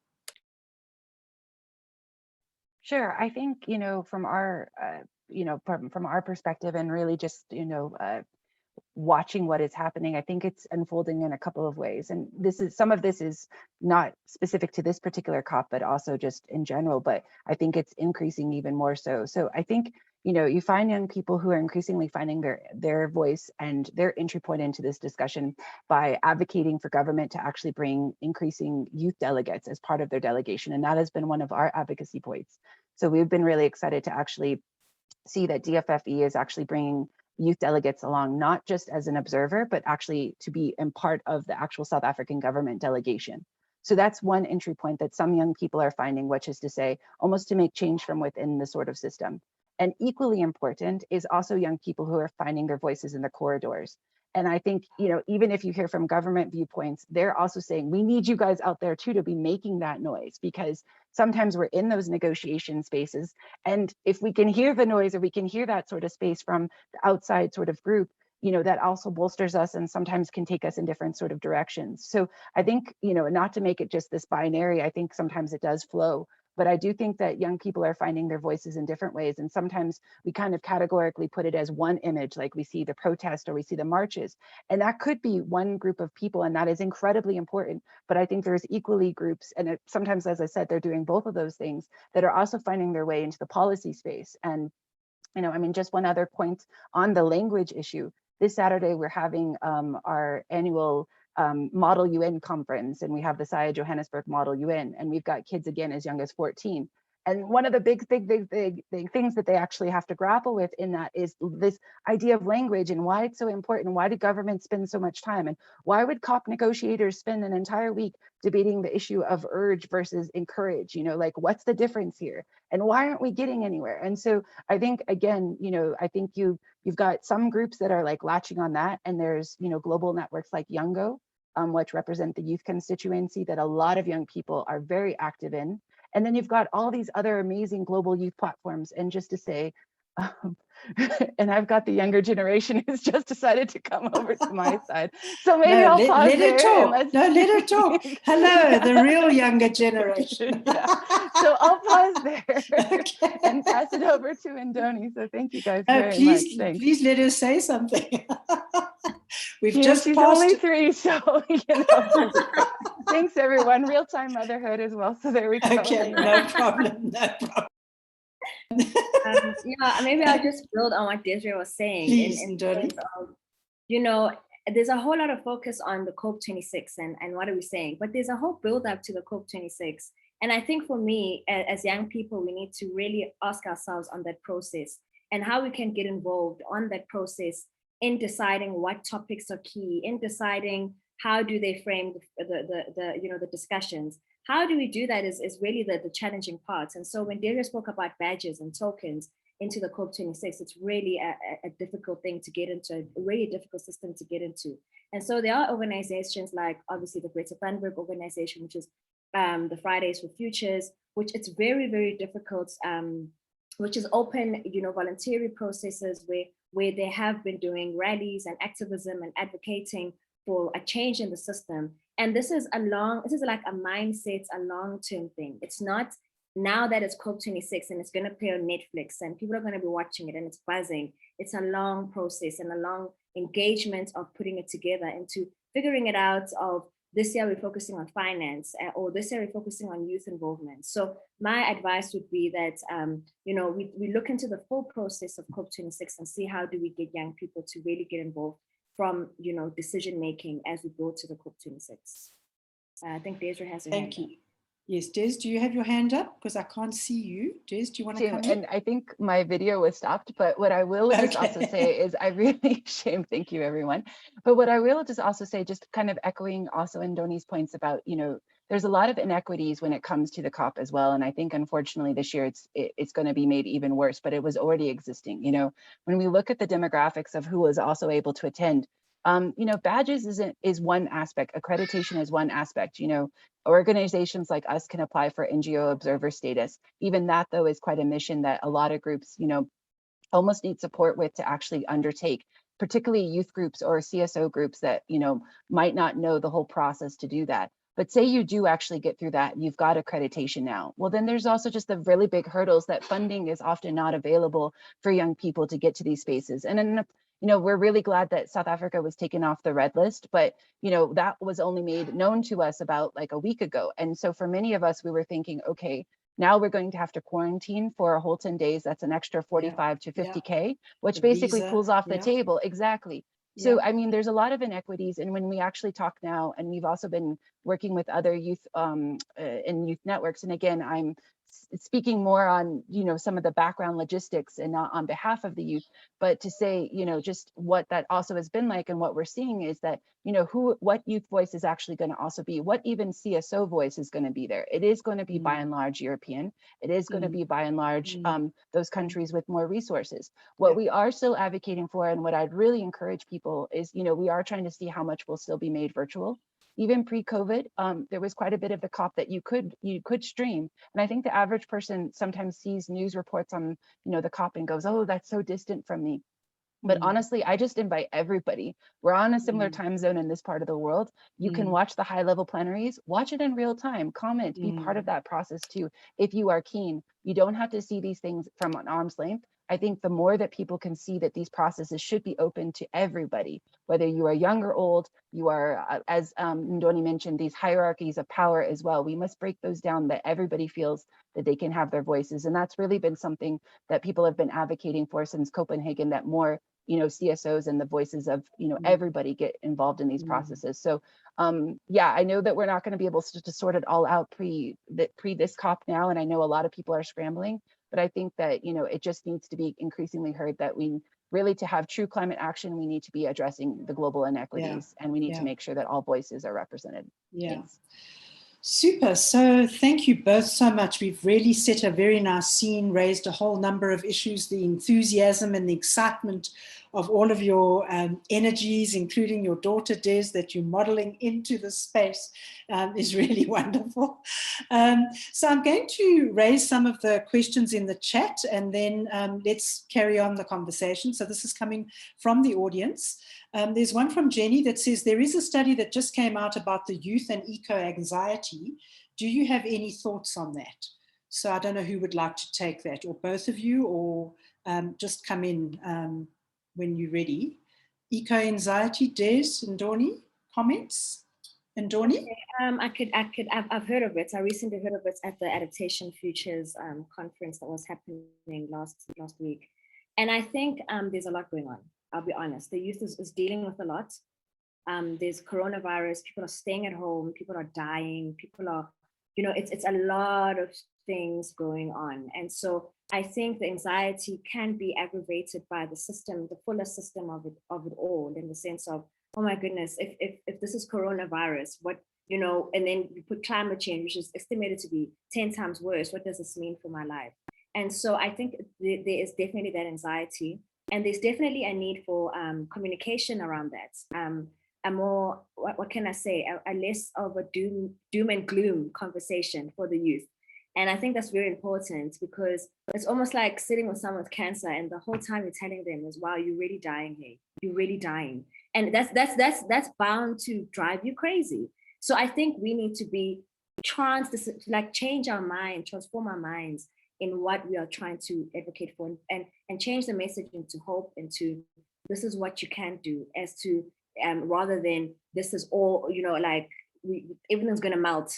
Sure. I think, you know, from our, from our perspective and really just, watching what is happening, I think it's unfolding in a couple of ways. And some of this is not specific to this particular COP, but also just in general, but I think it's increasing even more so. So I think, you know, you find young people who are increasingly finding their voice and their entry point into this discussion by advocating for government to actually bring increasing youth delegates as part of their delegation. And that has been one of our advocacy points. So we've been really excited to actually see that DFFE is actually bringing youth delegates along, not just as an observer, but actually to be in part of the actual South African government delegation. So that's one entry point that some young people are finding, which is to say, almost to make change from within the sort of system. And equally important is also young people who are finding their voices in the corridors. And I think, you know, even if you hear from government viewpoints, they're also saying, we need you guys out there too to be making that noise, because sometimes we're in those negotiation spaces. And if we can hear the noise, or we can hear that sort of space from the outside sort of group, you know, that also bolsters us and sometimes can take us in different sort of directions. So I think, you know, not to make it just this binary, I think sometimes it does flow. But I do think that young people are finding their voices in different ways. And sometimes we kind of categorically put it as one image, like we see the protest or we see the marches. And that could be one group of people, and that is incredibly important. But I think there's equally groups, and sometimes, as I said, they're doing both of those things, that are also finding their way into the policy space. And, you know, I mean, just one other point on the language issue. This Saturday, we're having our annual Model UN conference, and we have the SIA Johannesburg Model UN, and we've got kids again as young as 14. And one of the big things that they actually have to grapple with in that is this idea of language and why it's so important. Why do governments spend so much time? And why would COP negotiators spend an entire week debating the issue of urge versus encourage? You know, like, what's the difference here? And why aren't we getting anywhere? And so I think, again, you know, I think you've got some groups that are like latching on that. And there's, you know, global networks like Youngo, which represent the youth constituency that a lot of young people are very active in. And then you've got all these other amazing global youth platforms. And just to say, and I've got the younger generation who's just decided to come over to my side. So maybe I'll pause let there. Her talk. No, let her talk. Hello, the real younger generation. Yeah. So I'll pause there Okay. and pass it over to Ndoni. So thank you guys very much. Thanks. Please let her say something. We've She's passed only it. 3, so thanks everyone. Real-time motherhood as well. So there we go. Okay, no problem. No problem. Yeah, maybe I'll just build on what Desirée was saying. Please, in Ndoni. terms of, you know, there's a whole lot of focus on the COP26 and what are we saying, but there's a whole build up to the COP26. And I think for me, as young people, we need to really ask ourselves on that process and how we can get involved on that process in deciding what topics are key, in deciding how do they frame the discussions. How do we do that is really the challenging part. And so when Desirée spoke about badges and tokens into the COP26, it's really a difficult thing to get into, a really difficult system to get into. And so there are organizations like obviously the Greta Thunberg organization, which is the Fridays for Futures, which it's very, very difficult, which is open, voluntary processes where they have been doing rallies and activism and advocating for a change in the system. And this is like a mindset, a long-term thing. It's not now that it's COP26 and it's going to play on Netflix and people are going to be watching it and it's buzzing. It's a long process and a long engagement of putting it together into figuring it out of this year we're focusing on finance or this year we're focusing on youth involvement. So my advice would be that, we look into the full process of COP26 and see how do we get young people to really get involved from, decision-making as we go to the COP26. I think Desirée has her hand up. Yes, Des, do you have your hand up? Because I can't see you. Des, do you want to come in? And I think my video was stopped, but what I will just also say is I really, thank you everyone. But what I will just also say, just kind of echoing also Ndoni's points about, there's a lot of inequities when it comes to the COP as well. And I think unfortunately this year it's going to be made even worse, but it was already existing. When we look at the demographics of who was also able to attend, badges is one aspect, accreditation is one aspect. Organizations like us can apply for NGO observer status. Even that though is quite a mission that a lot of groups, almost need support with to actually undertake, particularly youth groups or CSO groups that, might not know the whole process to do that. But say you do actually get through that, you've got accreditation now. Well, then there's also just the really big hurdles that funding is often not available for young people to get to these spaces. And then, we're really glad that South Africa was taken off the red list, but that was only made known to us about like a week ago. And so for many of us, we were thinking, okay, now we're going to have to quarantine for a whole 10 days. That's an extra 45 to 50K, which basically pulls off the table. Exactly. So, I mean, there's a lot of inequities. And when we actually talk now, and we've also been working with other youth and youth networks. And again, I'm speaking more on, some of the background logistics and not on behalf of the youth, but to say, just what that also has been like and what we're seeing is that, what youth voice is actually going to also be, what even CSO voice is going to be there. It is going to be by and large European. It is going to be by and large those countries with more resources. What we are still advocating for, and what I'd really encourage people is, we are trying to see how much will still be made virtual. Even pre-COVID, there was quite a bit of the COP that you could stream. And I think the average person sometimes sees news reports on, the COP and goes, oh, that's so distant from me. But honestly, I just invite everybody. We're on a similar time zone in this part of the world. You can watch the high level plenaries, watch it in real time, comment, be part of that process too. If you are keen, you don't have to see these things from an arm's length. I think the more that people can see that these processes should be open to everybody, whether you are young or old, you are, as Ndoni mentioned, these hierarchies of power as well. We must break those down that everybody feels that they can have their voices. And that's really been something that people have been advocating for since Copenhagen, that more, CSOs and the voices of, everybody get involved in these processes. So I know that we're not going to be able to sort it all out pre this COP now. And I know a lot of people are scrambling. But I think that, it just needs to be increasingly heard that we really, to have true climate action, we need to be addressing the global inequities and we need to make sure that all voices are represented. Thanks. Super. So thank you both so much. We've really set a very nice scene, raised a whole number of issues, the enthusiasm and the excitement of all of your energies, including your daughter Des, that you're modeling into the space is really wonderful. So I'm going to raise some of the questions in the chat, and then let's carry on the conversation. So this is coming from the audience. There's one from Jenny that says, there is a study that just came out about the youth and eco-anxiety. Do you have any thoughts on that? So I don't know who would like to take that, or both of you, or just come in when you're ready. Eco-anxiety, Des and Ndoni, comments? Ndoni? I've heard of it. I recently heard of it at the Adaptation Futures conference that was happening last week. And I think there's a lot going on. I'll be honest. The youth is dealing with a lot. There's coronavirus, people are staying at home, people are dying, people are, it's a lot of things going on. And so I think the anxiety can be aggravated by the system, the fuller system of it all, in the sense of, oh my goodness, if this is coronavirus, what, and then you put climate change, which is estimated to be 10 times worse, what does this mean for my life? And so I think there is definitely that anxiety, and there's definitely a need for communication around that. A more, what can I say, a less of a doom and gloom conversation for the youth. And I think that's very important, because it's almost like sitting with someone with cancer and the whole time you're telling them is, wow, you're really dying, hey, you're really dying. And that's bound to drive you crazy. So I think we need to be change our mind, transform our minds in what we are trying to advocate for, and change the message into hope, into this is what you can do, as to rather than this is all, everything's gonna melt,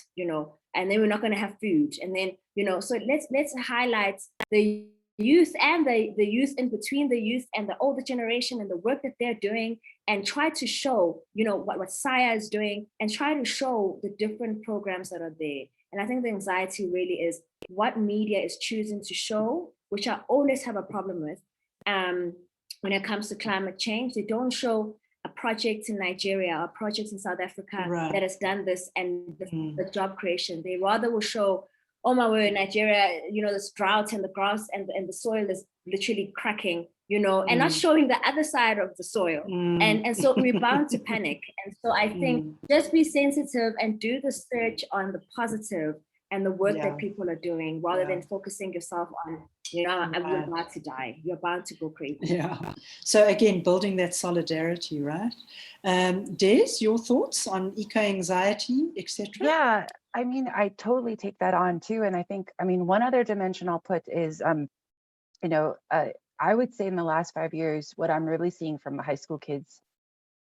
and then we're not gonna have food, and then, so let's highlight the youth and the youth in between the youth and the older generation and the work that they're doing, and try to show, what SIA is doing, and try to show the different programs that are there. And I think the anxiety really is what media is choosing to show, which I always have a problem with. When it comes to climate change, they don't show a project in Nigeria or a project in South Africa that has done this, and the job creation. They rather will show, oh my word, Nigeria, this drought and the grass and the soil is literally cracking, and not showing the other side of the soil. And so we're bound to panic. And so I think just be sensitive and do the search on the positive and the work that people are doing, rather than focusing yourself on, you're about to die, you're about to go crazy. Yeah. So again, building that solidarity, right? Des, your thoughts on eco-anxiety, etc.? Yeah, I mean, I totally take that on too. And I think, one other dimension I'll put is, I would say in the last 5 years, what I'm really seeing from the high school kids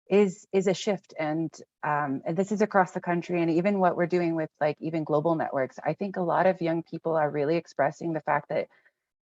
is a shift, and this is across the country, and even what we're doing with even global networks. I think a lot of young people are really expressing the fact that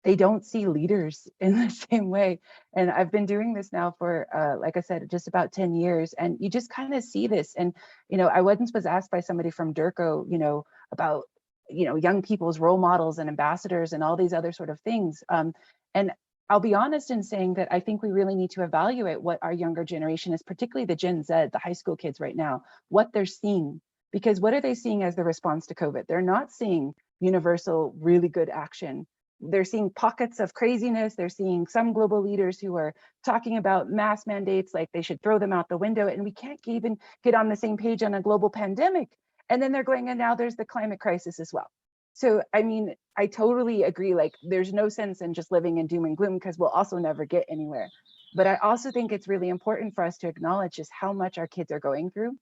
they don't see leaders in the same way. And I've been doing this now for, like I said, just about 10 years, and you just kind of see this. And, I once was asked by somebody from DERCO, about, young people's role models and ambassadors and all these other sort of things. And I'll be honest in saying that I think we really need to evaluate what our younger generation is, particularly the Gen Z, the high school kids right now, what they're seeing. Because what are they seeing as the response to COVID? They're not seeing universal, really good action. They're seeing pockets of craziness. They're seeing some global leaders who are talking about mass mandates, like they should throw them out the window, and we can't even get on the same page on a global pandemic. And then they're going, and now there's the climate crisis as well. So, I totally agree, there's no sense in just living in doom and gloom, because we'll also never get anywhere. But I also think it's really important for us to acknowledge just how much our kids are going through.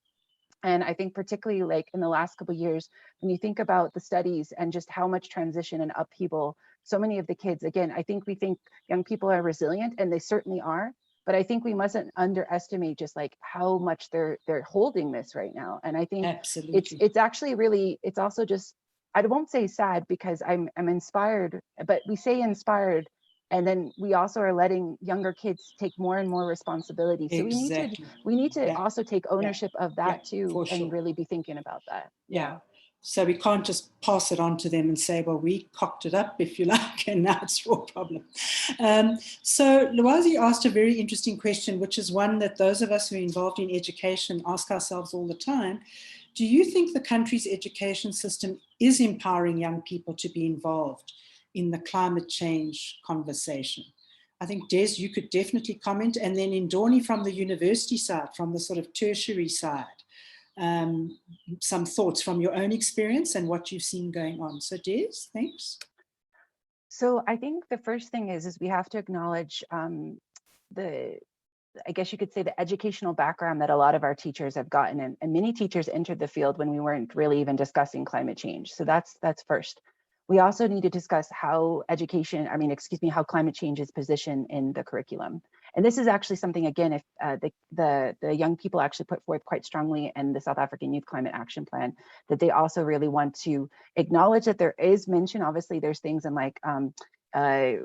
And I think particularly in the last couple of years, when you think about the studies and just how much transition and upheaval, so many of the kids, again, I think we think young people are resilient, and they certainly are, but I think we mustn't underestimate just how much they're holding this right now. And I think it's actually really, it's also just, I won't say sad, because I'm inspired, but we say inspired, and then we also are letting younger kids take more and more responsibility. So we need to also take ownership of that too, and really be thinking about that. Yeah. So we can't just pass it on to them and say, well, we cocked it up, if you like, and now it's your problem. So Lwazi asked a very interesting question, which is one that those of us who are involved in education ask ourselves all the time. Do you think the country's education system is empowering young people to be involved in the climate change conversation? I think Des, you could definitely comment, and then Ndoni from the university side, from the sort of tertiary side, some thoughts from your own experience and what you've seen going on. So Des, thanks. So I think the first thing is we have to acknowledge I guess you could say the educational background that a lot of our teachers have gotten, and many teachers entered the field when we weren't really even discussing climate change. So that's first. We also need to discuss how how climate change is positioned in the curriculum. And this is actually something, again, if the young people actually put forth quite strongly in the South African Youth Climate Action Plan, that they also really want to acknowledge that there is mention. Obviously, there's things in like a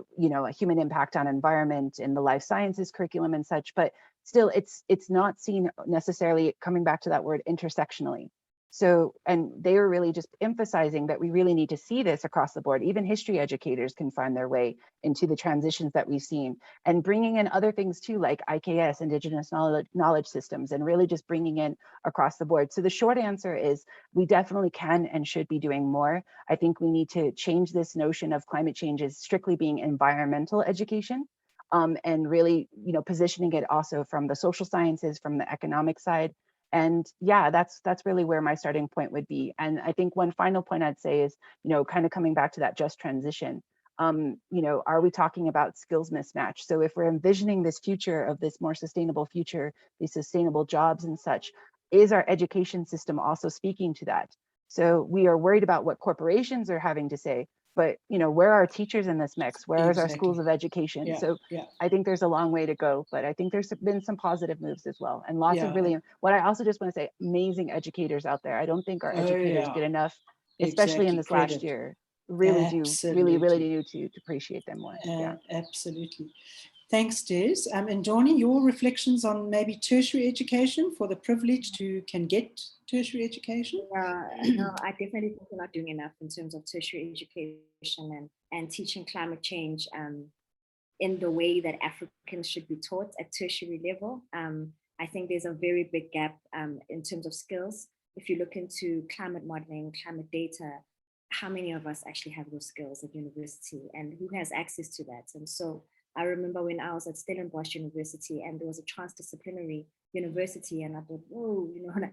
human impact on environment in the life sciences curriculum and such, but still it's not seen necessarily, coming back to that word, intersectionally. So, and they are really just emphasizing that we really need to see this across the board. Even history educators can find their way into the transitions that we've seen, and bringing in other things too, like IKS, Indigenous knowledge systems, and really just bringing in across the board. So the short answer is we definitely can and should be doing more. I think we need to change this notion of climate change as strictly being environmental education, and really, positioning it also from the social sciences, from the economic side. And yeah, that's really where my starting point would be. And I think one final point I'd say is, kind of coming back to that just transition. Are we talking about skills mismatch? So if we're envisioning this future of this more sustainable future, these sustainable jobs and such, is our education system also speaking to that? So we are worried about what corporations are having to say, but where are teachers in this mix? Where is our schools of education? Yeah, so yeah. I think there's a long way to go, but I think there's been some positive moves as well, and lots of really, what I also just want to say, amazing educators out there. I don't think our educators get enough, especially in this last year. Really do need to appreciate them more. Yeah, absolutely. Thanks, Des. And Ndoni, your reflections on maybe tertiary education for the privileged who can get tertiary education? No, I definitely think we're not doing enough in terms of tertiary education and teaching climate change in the way that Africans should be taught at tertiary level. I think there's a very big gap in terms of skills. If you look into climate modeling, climate data, how many of us actually have those skills at university, and who has access to that? And so I remember when I was at Stellenbosch University and there was a transdisciplinary university, and I thought,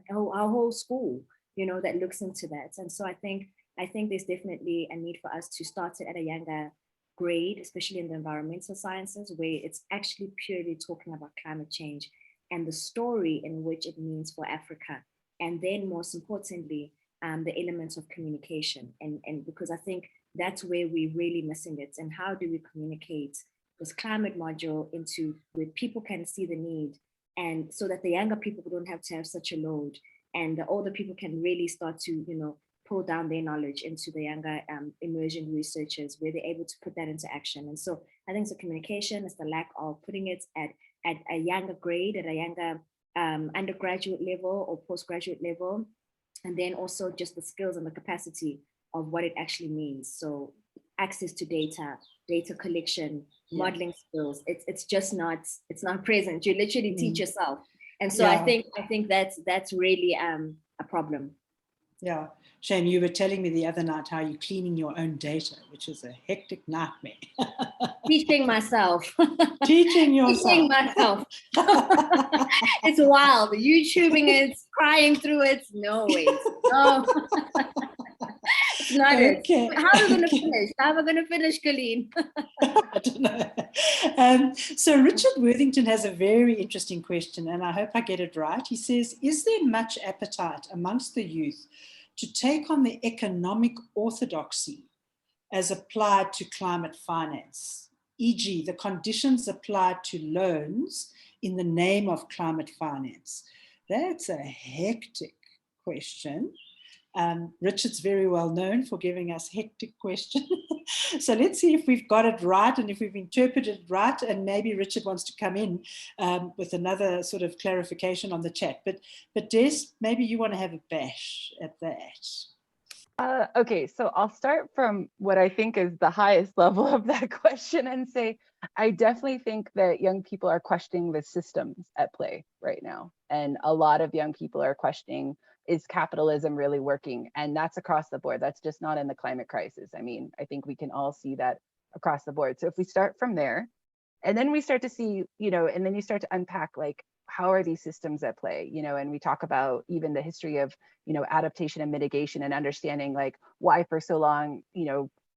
our whole school, that looks into that. And so I think there's definitely a need for us to start it at a younger grade, especially in the environmental sciences, where it's actually purely talking about climate change and the story in which it means for Africa. And then most importantly, the elements of communication. And because I think that's where we're really missing it. And how do we communicate this climate module into where people can see the need, and so that the younger people don't have to have such a load, and the older people can really start to, pull down their knowledge into the younger emerging researchers, where they're able to put that into action. And so I think it's the communication, it's the lack of putting it at a younger grade, at a younger undergraduate level or postgraduate level, and then also just the skills and the capacity of what it actually means. So access to data collection, modeling skills, it's just not present. You literally teach yourself. And so I think that's really a problem. Yeah, Shane, you were telling me the other night how you're cleaning your own data, which is a hectic nightmare. Teaching myself. Teaching yourself. Teaching myself. It's wild. YouTubing it, crying through it. No way. No. It's not okay. it. How are we going to finish? How are we going to finish, Colleen? I don't know. So Richard Worthington has a very interesting question, and I hope I get it right. He says, is there much appetite amongst the youth to take on the economic orthodoxy as applied to climate finance, e.g. the conditions applied to loans in the name of climate finance? That's a hectic question. Richard's very well known for giving us hectic questions. So let's see if we've got it right and if we've interpreted it right, and maybe Richard wants to come in with another sort of clarification on the chat. But Des, maybe you want to have a bash at that. Okay, so I'll start from what I think is the highest level of that question and say, I definitely think that young people are questioning the systems at play right now. And a lot of young people are questioning, is capitalism really working? And that's across the board. That's just not in the climate crisis. I mean, I think we can all see that across the board. So if we start from there, And then we start to see, and then you start to unpack, like, how are these systems at play, and we talk about even the history of, adaptation and mitigation, and understanding, like, why for so long,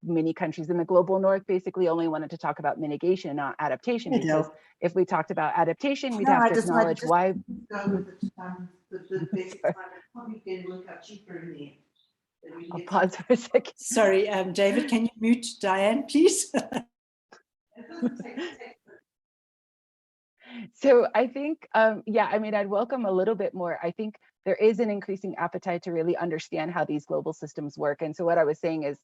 many countries in the global north basically only wanted to talk about mitigation and not adaptation, because if we talked about adaptation, we'd have to acknowledge why. Go with the basic time. Probably can work out cheaper in the end. I'll pause for a second. Sorry, David, can you mute Diane, please? So I think, yeah, I mean, I'd welcome a little bit more. I think there is an increasing appetite to really understand how these global systems work. And so what I was saying is,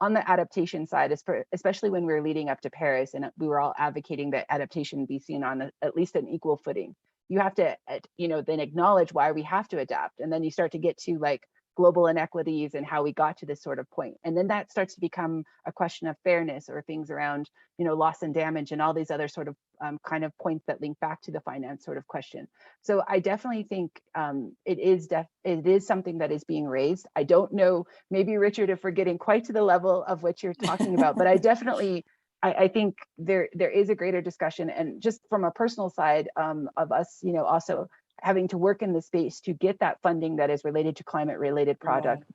on the adaptation side, especially when we were leading up to Paris, and we were all advocating that adaptation be seen on at least an equal footing, you have to, then acknowledge why we have to adapt. And then you start to get to, like, global inequities and how we got to this sort of point. And then that starts to become a question of fairness, or things around, loss and damage, and all these other sort of kind of points that link back to the finance sort of question. So I definitely think it is something that is being raised. I don't know, maybe Richard, if we're getting quite to the level of what you're talking about, but I definitely, I think there is a greater discussion. And just from a personal side of us, also having to work in the space to get that funding that is related to climate related projects,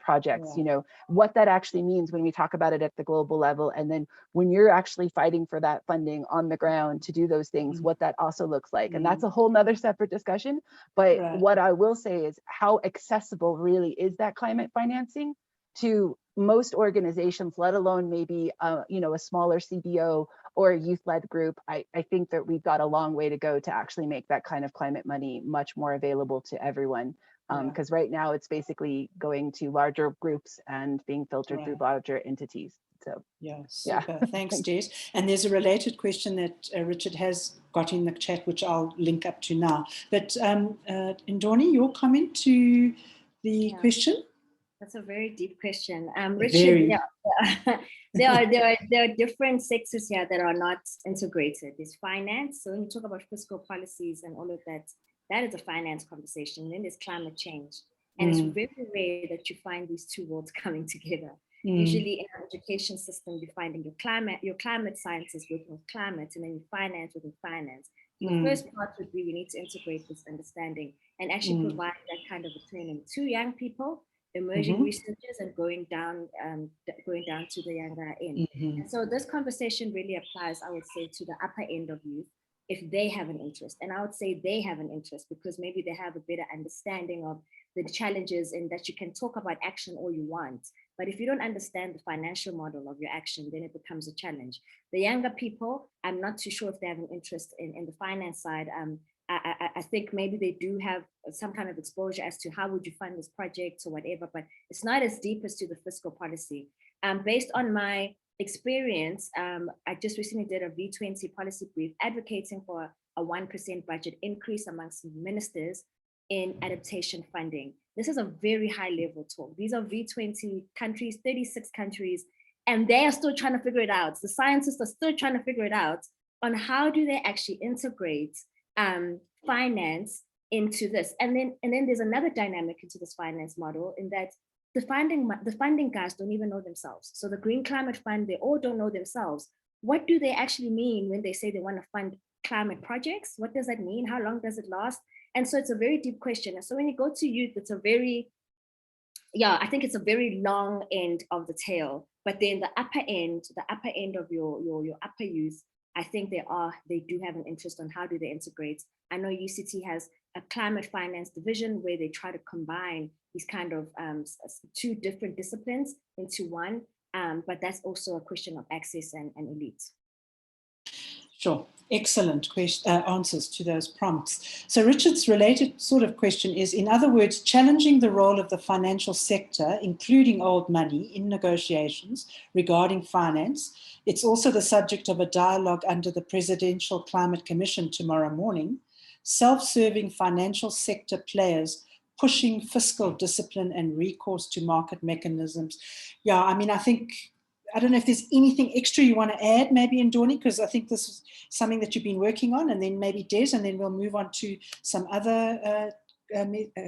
what that actually means when we talk about it at the global level. And then when you're actually fighting for that funding on the ground to do those things, what that also looks like. And that's a whole nother separate discussion. But what I will say is, how accessible really is that climate financing to most organizations, let alone maybe a smaller CBO or a youth-led group. I think that we've got a long way to go to actually make that kind of climate money much more available to everyone. Because right now it's basically going to larger groups and being filtered through larger entities. So super. Thanks, Des. And there's a related question that Richard has got in the chat, which I'll link up to now. But Ndoni, your comment to the question? That's a very deep question. Richard, there are different sectors here that are not integrated. There's finance. So when you talk about fiscal policies and all of that, that is a finance conversation. And then there's climate change. And it's very rare that you find these two worlds coming together. Usually in our education system, you're finding your climate sciences working with climate, and then your finance within finance. The first part would be, we need to integrate this understanding and actually provide that kind of a training to young people, emerging researchers, and going down to the younger end. And so this conversation really applies, I would say, to the upper end of youth, if they have an interest. And I would say they have an interest because maybe they have a better understanding of the challenges, and that you can talk about action all you want. But if you don't understand the financial model of your action, then it becomes a challenge. The younger people, I'm not too sure if they have an interest in the finance side. I think maybe they do have some kind of exposure as to how would you fund this project or whatever, but it's not as deep as to the fiscal policy. Based on my experience, I just recently did a V20 policy brief advocating for a 1% budget increase amongst ministers in adaptation funding. This is a very high level talk. These are V20 countries, 36 countries, and they are still trying to figure it out. The scientists are still trying to figure it out on how do they actually integrate finance into this. And then there's another dynamic into this finance model, in that the funding guys don't even know themselves. So the Green Climate Fund, they all don't know themselves. What do they actually mean when they say they want to fund climate projects? What does that mean? How long does it last? And so it's a very deep question. And so when you go to youth, it's a very, I think it's a very long end of the tail. But then the upper end of your upper youth, I think they do have an interest on how do they integrate. I know UCT has a climate finance division where they try to combine these kind of two different disciplines into one, but that's also a question of access and elite. Sure, excellent answers to those prompts. So Richard's related sort of question is, in other words, challenging the role of the financial sector, including old money, in negotiations regarding finance. It's also the subject of a dialogue under the Presidential Climate Commission tomorrow morning. Self-serving financial sector players pushing fiscal discipline and recourse to market mechanisms. Yeah, I mean, I don't know if there's anything extra you want to add, maybe, Ndoni, because I think this is something that you've been working on, and then maybe Des, and then we'll move on to some other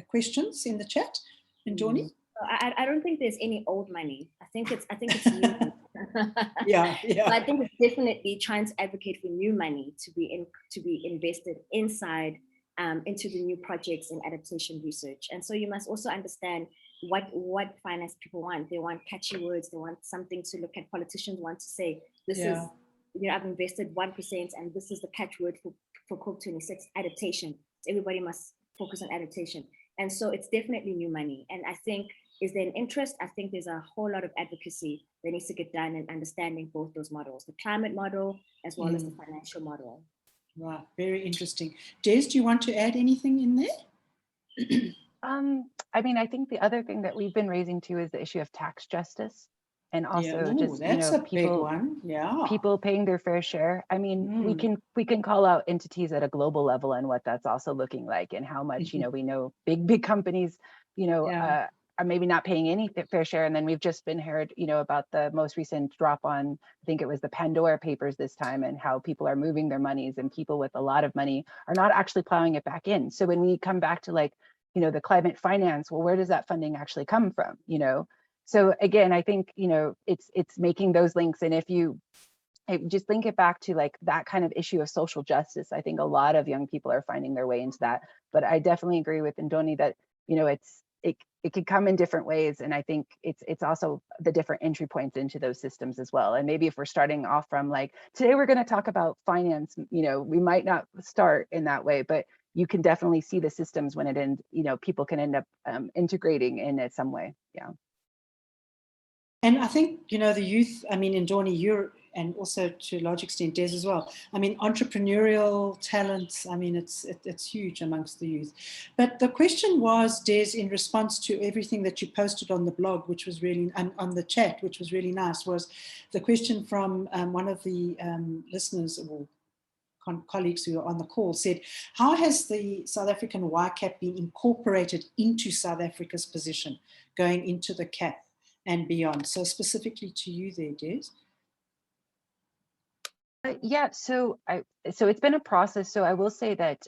questions in the chat. Ndoni? I don't think there's any old money. I think it's new. Yeah, So yeah. I think it's definitely trying to advocate for new money to be invested inside into the new projects in adaptation research. And so you must also understand what finance people want. They want catchy words. They want something to look at. Politicians want to say, this is, I've invested 1% and this is the catchword for COP26 adaptation. So everybody must focus on adaptation. And so it's definitely new money. And I think, is there an interest? I think there's a whole lot of advocacy that needs to get done in understanding both those models, the climate model as well as the financial model. Right, very interesting. Des, do you want to add anything in there? I mean, I think the other thing that we've been raising too is the issue of tax justice, and also just, you that's know, a big one. Yeah, people paying their fair share. I mean, we can call out entities at a global level and what that's also looking like, and how much, you know, we know big companies, you know, are maybe not paying any fair share. And then we've just been heard, you know, about the most recent drop on, I think it was the Pandora Papers this time, and how people are moving their monies, and people with a lot of money are not actually plowing it back in. So when we come back to, like, you know, the climate finance, well, where does that funding actually come from, you know? So again, I think, you know, it's making those links. And if you just link it back to like that kind of issue of social justice, I think a lot of young people are finding their way into that. But I definitely agree with Ndoni that, you know, it could come in different ways. And I think it's also the different entry points into those systems as well. And maybe if we're starting off from like, today we're going to talk about finance, you know, we might not start in that way, but you can definitely see the systems when you know, people can end up integrating in it some way. Yeah. And I think, you know, the youth, I mean, Ndoni, you're, and also to a large extent, Des as well. I mean, entrepreneurial talents, I mean, it's huge amongst the youth. But the question was, Des, in response to everything that you posted on the blog, which was really, on the chat, which was really nice, was the question from one of the listeners or colleagues who are on the call said, how has the South African YCAP been incorporated into South Africa's position going into the CAP and beyond? So specifically to you there, Des. Yeah, so it's been a process. So I will say that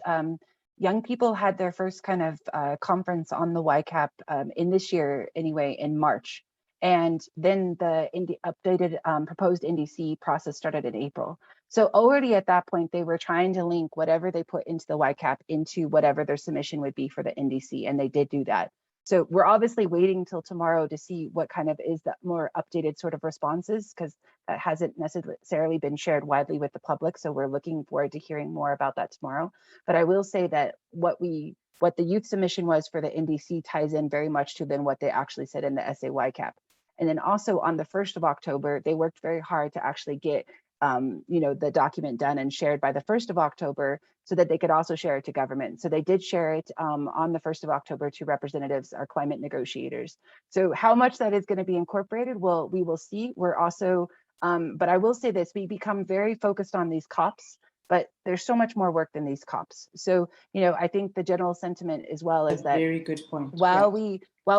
young people had their first kind of conference on the YCAP in this year anyway, in March. And then the updated proposed NDC process started in April. So already at that point, they were trying to link whatever they put into the YCAP into whatever their submission would be for the NDC, and they did do that. So we're obviously waiting till tomorrow to see what kind of is the more updated sort of responses, because that hasn't necessarily been shared widely with the public. So we're looking forward to hearing more about that tomorrow. But I will say that what the youth submission was for the NDC ties in very much to then what they actually said in the SAYCAP. And then also on the 1st of October, they worked very hard to actually get you know, the document done and shared by the 1st of October so that they could also share it to government. So they did share it on the 1st of October to representatives, our climate negotiators. So how much that is going to be incorporated, well, we will see. We're also, but I will say this, we become very focused on these COPs, but there's so much more work than these COPs. So, you know, I think the general sentiment as well is that very good point. While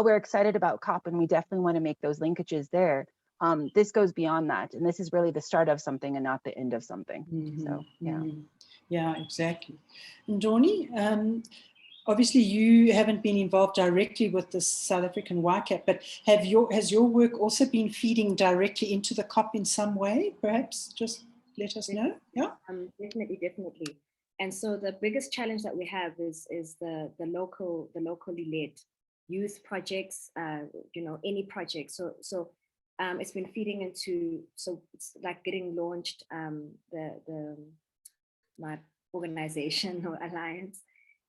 we're excited about COP and we definitely want to make those linkages there, this goes beyond that, and this is really the start of something and not the end of something. So yeah, exactly. Ndoni, obviously you haven't been involved directly with the South African YCAP, but has your work also been feeding directly into the COP in some way? Perhaps just let us know. Yeah, definitely. And so the biggest challenge that we have is the locally led youth projects, you know, any project. So it's been feeding into, so it's like getting launched, my organization or alliance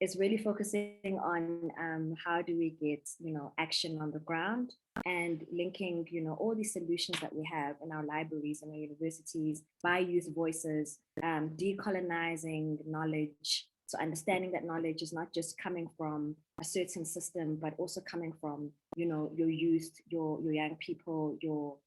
is really focusing on how do we get, you know, action on the ground and linking, you know, all these solutions that we have in our libraries and our universities by youth voices, decolonizing knowledge. So understanding that knowledge is not just coming from a certain system, but also coming from, you know, your youth, your young people, your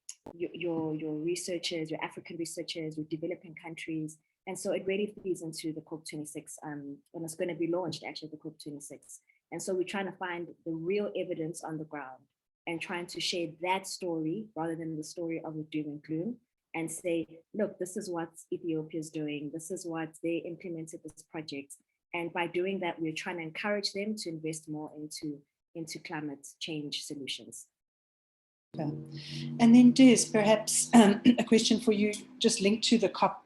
researchers, your African researchers, your developing countries. And so it really feeds into the COP26, and it's going to be launched actually the COP26. And so we're trying to find the real evidence on the ground and trying to share that story rather than the story of the doom and gloom, and say, look, this is what Ethiopia is doing. This is what they implemented this project. And by doing that, we're trying to encourage them to invest more into climate change solutions. And then Des, perhaps a question for you, just linked to the COP.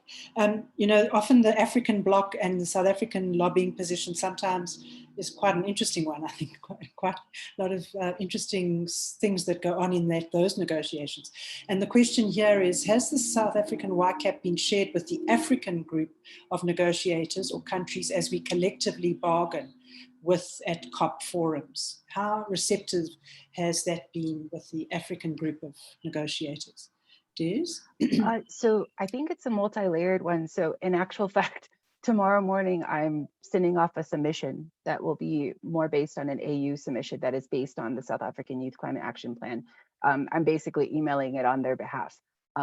You know, often the African bloc and the South African lobbying position sometimes is quite an interesting one. I think quite a lot of interesting things that go on in those negotiations. And the question here is, has the South African YCAP been shared with the African group of negotiators or countries as we collectively bargain at COP forums? How receptive has that been with the African group of negotiators? Des? So I think it's a multi-layered one. So in actual fact, tomorrow morning, I'm sending off a submission that will be more based on an AU submission that is based on the South African Youth Climate Action Plan. I'm basically emailing it on their behalf.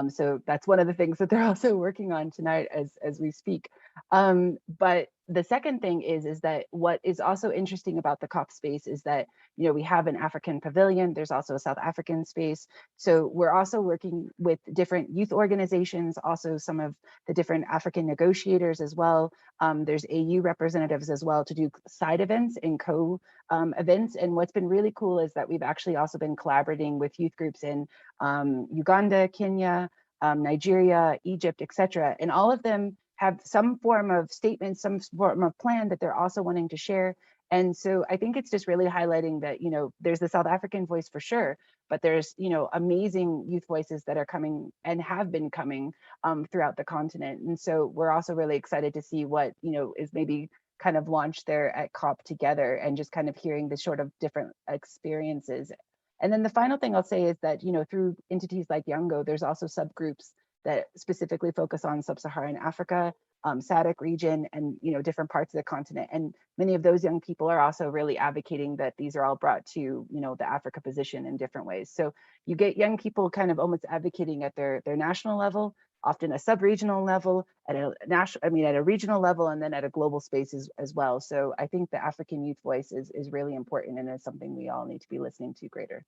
So that's one of the things that they're also working on tonight as we speak. But the second thing is that what is also interesting about the COP space is that, you know, we have an African pavilion, there's also a South African space. So we're also working with different youth organizations, also some of the different African negotiators as well. There's AU representatives as well to do side events and co-events. And what's been really cool is that we've actually also been collaborating with youth groups in Uganda, Kenya, Nigeria, Egypt, etc. And all of them have some form of statement, some form of plan that they're also wanting to share. And so I think it's just really highlighting that, you know, there's the South African voice for sure, but there's, you know, amazing youth voices that are coming and have been coming throughout the continent. And so we're also really excited to see what, you know, is maybe kind of launched there at COP together and just kind of hearing the sort of different experiences. And then the final thing I'll say is that, you know, through entities like Youngo, there's also subgroups that specifically focus on sub-Saharan Africa, SADC region, and, you know, different parts of the continent. And many of those young people are also really advocating that these are all brought to, you know, the Africa position in different ways. So you get young people kind of almost advocating at their national level, often a sub-regional level, at a at a regional level, and then at a global space as well. So I think the African youth voice is really important, and is something we all need to be listening to greater.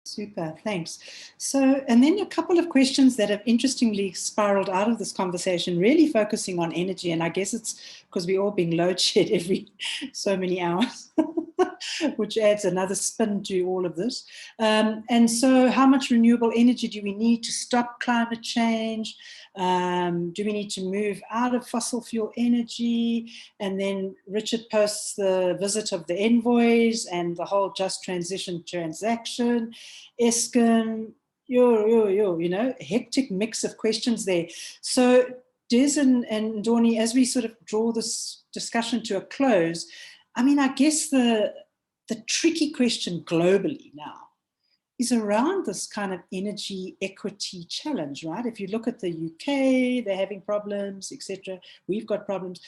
Super, thanks. So, and then a couple of questions that have interestingly spiraled out of this conversation, really focusing on energy. And I guess it's because we're all being load shed every so many hours, which adds another spin to all of this. And so how much renewable energy do we need to stop climate change? Do we need to move out of fossil fuel energy? And then Richard posts the visit of the envoys and the whole just transition transaction. Eskom, you know, hectic mix of questions there. So Des and Ndoni, as we sort of draw this discussion to a close, I mean, I guess the tricky question globally now is around this kind of energy equity challenge, right? If you look at the UK, they're having problems, etc. We've got problems.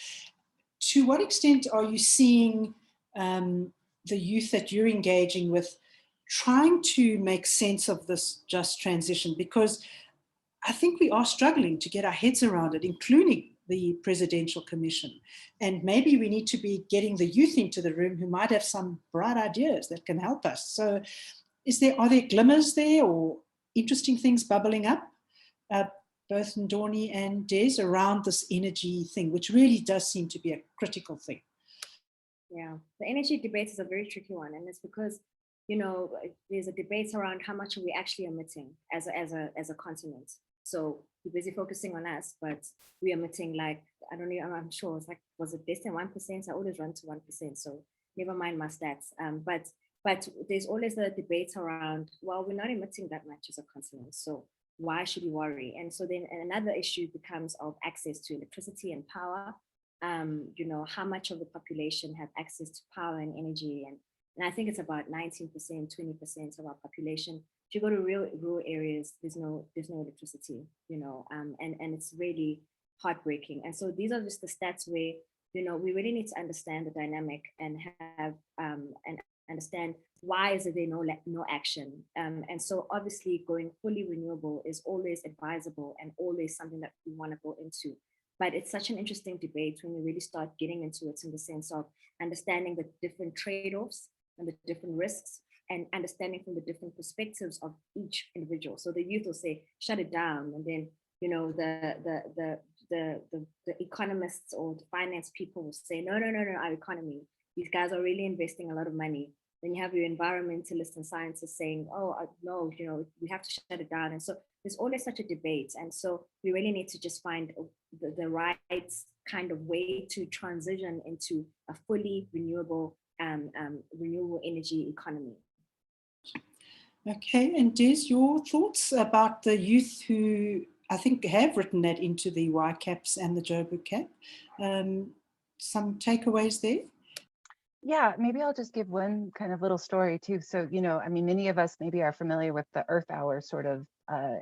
To what extent are you seeing the youth that you're engaging with trying to make sense of this just transition? Because I think we are struggling to get our heads around it, including the Presidential Commission. And maybe we need to be getting the youth into the room who might have some bright ideas that can help us. So are there glimmers there or interesting things bubbling up, both Ndoni and Des, around this energy thing, which really does seem to be a critical thing? Yeah, the energy debate is a very tricky one, and it's because, you know, there's a debate around how much are we actually emitting as a continent. So we're busy focusing on us, but we're emitting, like, I don't know, I'm sure it's like, was it less than 1%? I always run to 1%, so never mind my stats. But there's always a debate around, well, we're not emitting that much as a continent, so why should we worry? And so then another issue becomes of access to electricity and power. You know, how much of the population have access to power and energy? And I think it's about 19%, 20% of our population. If you go to rural areas, there's no electricity, you know, and it's really heartbreaking. And so these are just the stats where, you know, we really need to understand the dynamic and have and understand why is there no action. And so obviously going fully renewable is always advisable and always something that we want to go into. But it's such an interesting debate when you really start getting into it, in the sense of understanding the different trade-offs and the different risks, and understanding from the different perspectives of each individual. So the youth will say, shut it down. And then, you know, the economists or the finance people will say, no, our economy, these guys are really investing a lot of money. Then you have your environmentalists and scientists saying, oh, no, we have to shut it down. And so there's always such a debate. And so we really need to just find the right kind of way to transition into a fully renewable energy economy. Okay, and Des, your thoughts about the youth who I think have written that into the YCAPs and the Joburg Cap? Some takeaways there? Yeah, maybe I'll just give one kind of little story too. So, I mean, many of us maybe are familiar with the Earth Hour sort of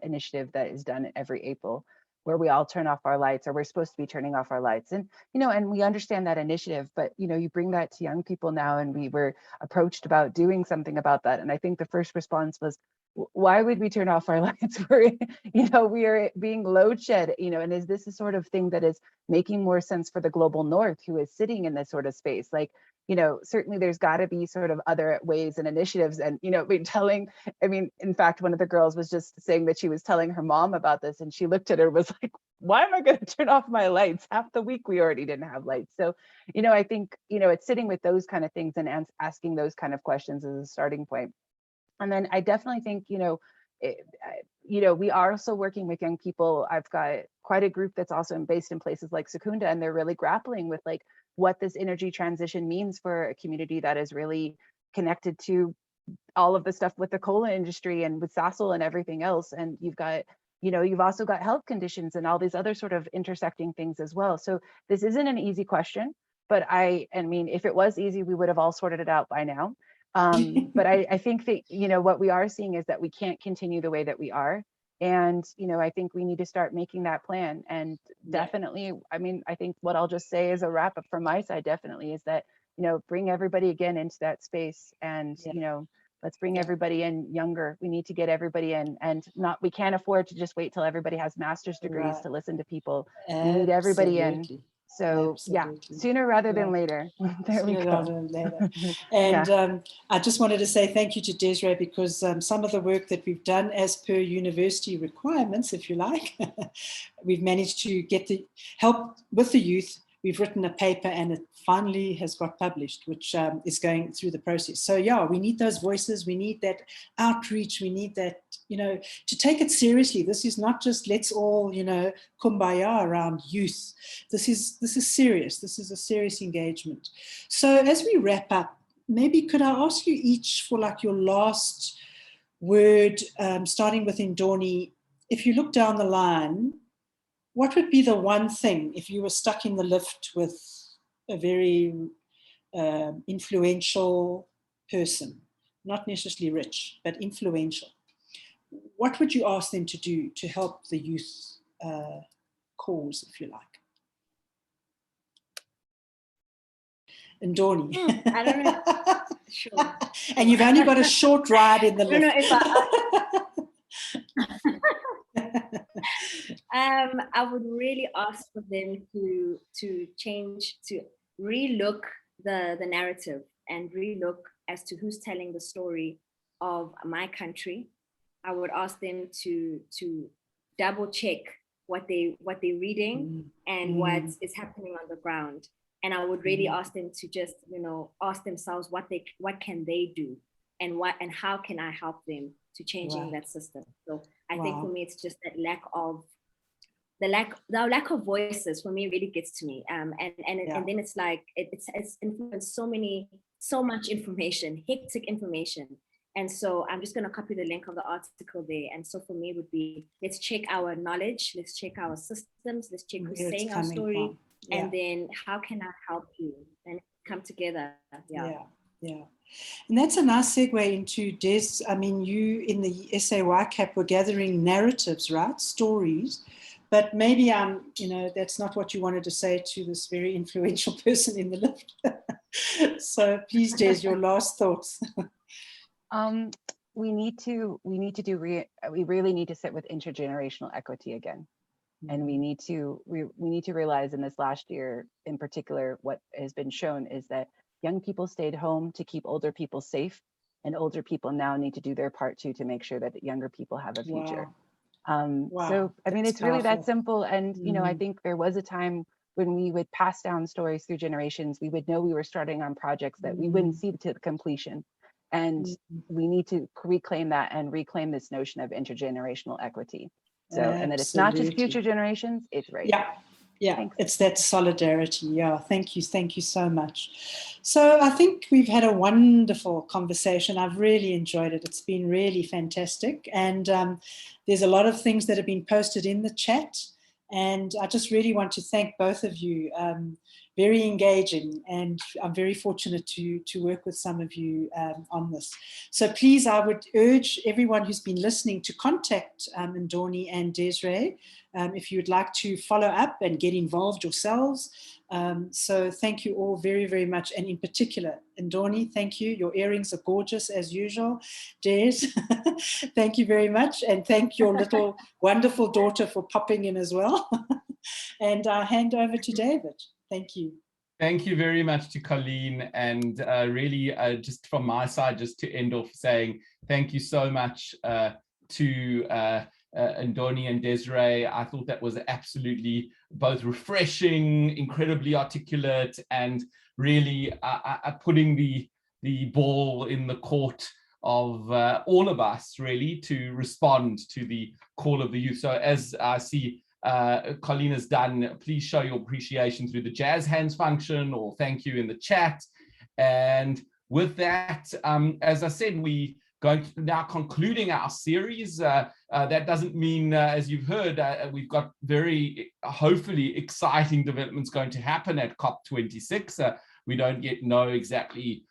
initiative that is done every April, where we all turn off our lights, or we're supposed to be turning off our lights. And, and we understand that initiative, but, you bring that to young people now, and we were approached about doing something about that. And I think the first response was, why would we turn off our lights? We are being load shed, and is this a sort of thing that is making more sense for the global north, who is sitting in this sort of space? Like, certainly there's got to be sort of other ways and initiatives. And, in fact, one of the girls was just saying that she was telling her mom about this, and she looked at her, was like, why am I going to turn off my lights? Half the week we already didn't have lights. So, I think, it's sitting with those kind of things and asking those kind of questions as a starting point. And then I definitely think, we are also working with young people. I've got quite a group that's also based in places like Secunda, and they're really grappling with like what this energy transition means for a community that is really connected to all of the stuff with the coal industry and with Sasol and everything else. And you've got, you've also got health conditions and all these other sort of intersecting things as well. So this isn't an easy question, but I mean, if it was easy, we would have all sorted it out by now. But I think that, what we are seeing is that we can't continue the way that we are. And, I think we need to start making that plan. And definitely, I think what I'll just say as a wrap up from my side definitely is that, bring everybody again into that space. And, let's bring everybody in younger. We need to get everybody in, and we can't afford to just wait till everybody has master's degrees to listen to people. We need everybody in. So sooner rather than later. There we go. Rather than later. And I just wanted to say thank you to Desirée, because some of the work that we've done as per university requirements, if you like, we've managed to get the help with the youth. We've written a paper, and it finally has got published, which is going through the process. So we need those voices. We need that outreach. We need that, to take it seriously. This is not just let's all, kumbaya around youth. This is serious. This is a serious engagement. So as we wrap up, maybe could I ask you each for like your last word, starting with Ndoni. If you look down the line, what would be the one thing if you were stuck in the lift with a very influential person, not necessarily rich, but influential? What would you ask them to do to help the youth cause, if you like? Ndoni. I don't know. Sure. And you've only got a short ride in the lift. I would really ask for them to change, to relook the narrative and relook as to who's telling the story of my country. I would ask them to double check what they're reading and what is happening on the ground. And I would really ask them to just, ask themselves what can they do, and how can I help them to changing that system. So I think for me, it's just that the lack of voices for me really gets to me. And then it's like, it's influenced so much information, hectic information. And so I'm just going to copy the link of the article there. And so for me would be, let's check our knowledge, let's check our systems, let's check who's saying our story, and then how can I help you, and come together. Yeah. And that's a nice segue into Des. I mean, you in the SAYCAP were gathering narratives, right? Stories. But maybe, that's not what you wanted to say to this very influential person in the lift. So please, Des, your last thoughts. We really need to sit with intergenerational equity again. And we need to realize in this last year in particular, what has been shown is that young people stayed home to keep older people safe, and older people now need to do their part too to make sure that younger people have a future. So I mean, it's really that simple. And I think there was a time when we would pass down stories through generations. We would know we were starting on projects that we wouldn't see to completion. And we need to reclaim that and reclaim this notion of intergenerational equity. So, and that it's not just future generations, it's right. Yeah. Yeah, Thanks. It's that solidarity. Yeah, thank you so much. So I think we've had a wonderful conversation. I've really enjoyed it. It's been really fantastic. And there's a lot of things that have been posted in the chat. And I just really want to thank both of you. Very engaging, and I'm very fortunate to work with some of you on this. So please, I would urge everyone who's been listening to contact Ndoni and Desirée if you would like to follow up and get involved yourselves. So thank you all very, very much. And in particular, Ndoni, thank you. Your earrings are gorgeous as usual. Des, thank you very much. And thank your little wonderful daughter for popping in as well. And I hand over to David. Thank you. Thank you very much to Colleen, and really just from my side, just to end off saying thank you so much to Ndoni and Desirée. I thought that was absolutely both refreshing, incredibly articulate, and really putting the ball in the court of all of us, really, to respond to the call of the youth. So as I see Colleen has done, please show your appreciation through the jazz hands function, or thank you in the chat. And with that, as I said, we going to now concluding our series. That doesn't mean, as you've heard, we've got very hopefully exciting developments going to happen at COP26. We don't yet know exactly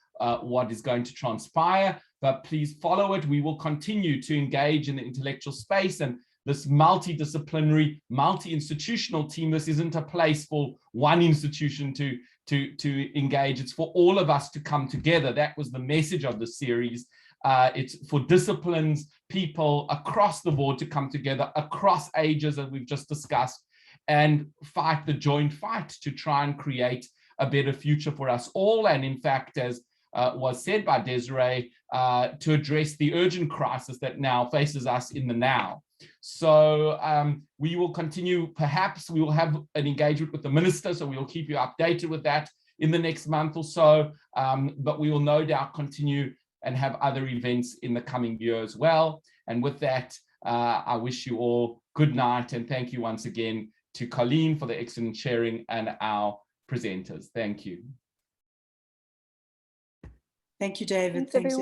what is going to transpire, but please follow it. We will continue to engage in the intellectual space, and this multidisciplinary, multi-institutional team. This isn't a place for one institution to engage. It's for all of us to come together. That was the message of the series. It's for disciplines, people across the board to come together, across ages, as we've just discussed, and fight the joint fight to try and create a better future for us all. And in fact, as was said by Desirée, to address the urgent crisis that now faces us in the now. So we will continue. Perhaps we will have an engagement with the minister, so we will keep you updated with that in the next month or so. But we will no doubt continue and have other events in the coming year as well. And with that, I wish you all good night, and thank you once again to Colleen for the excellent sharing and our presenters. Thank you. Thank you, David. Thanks, everyone.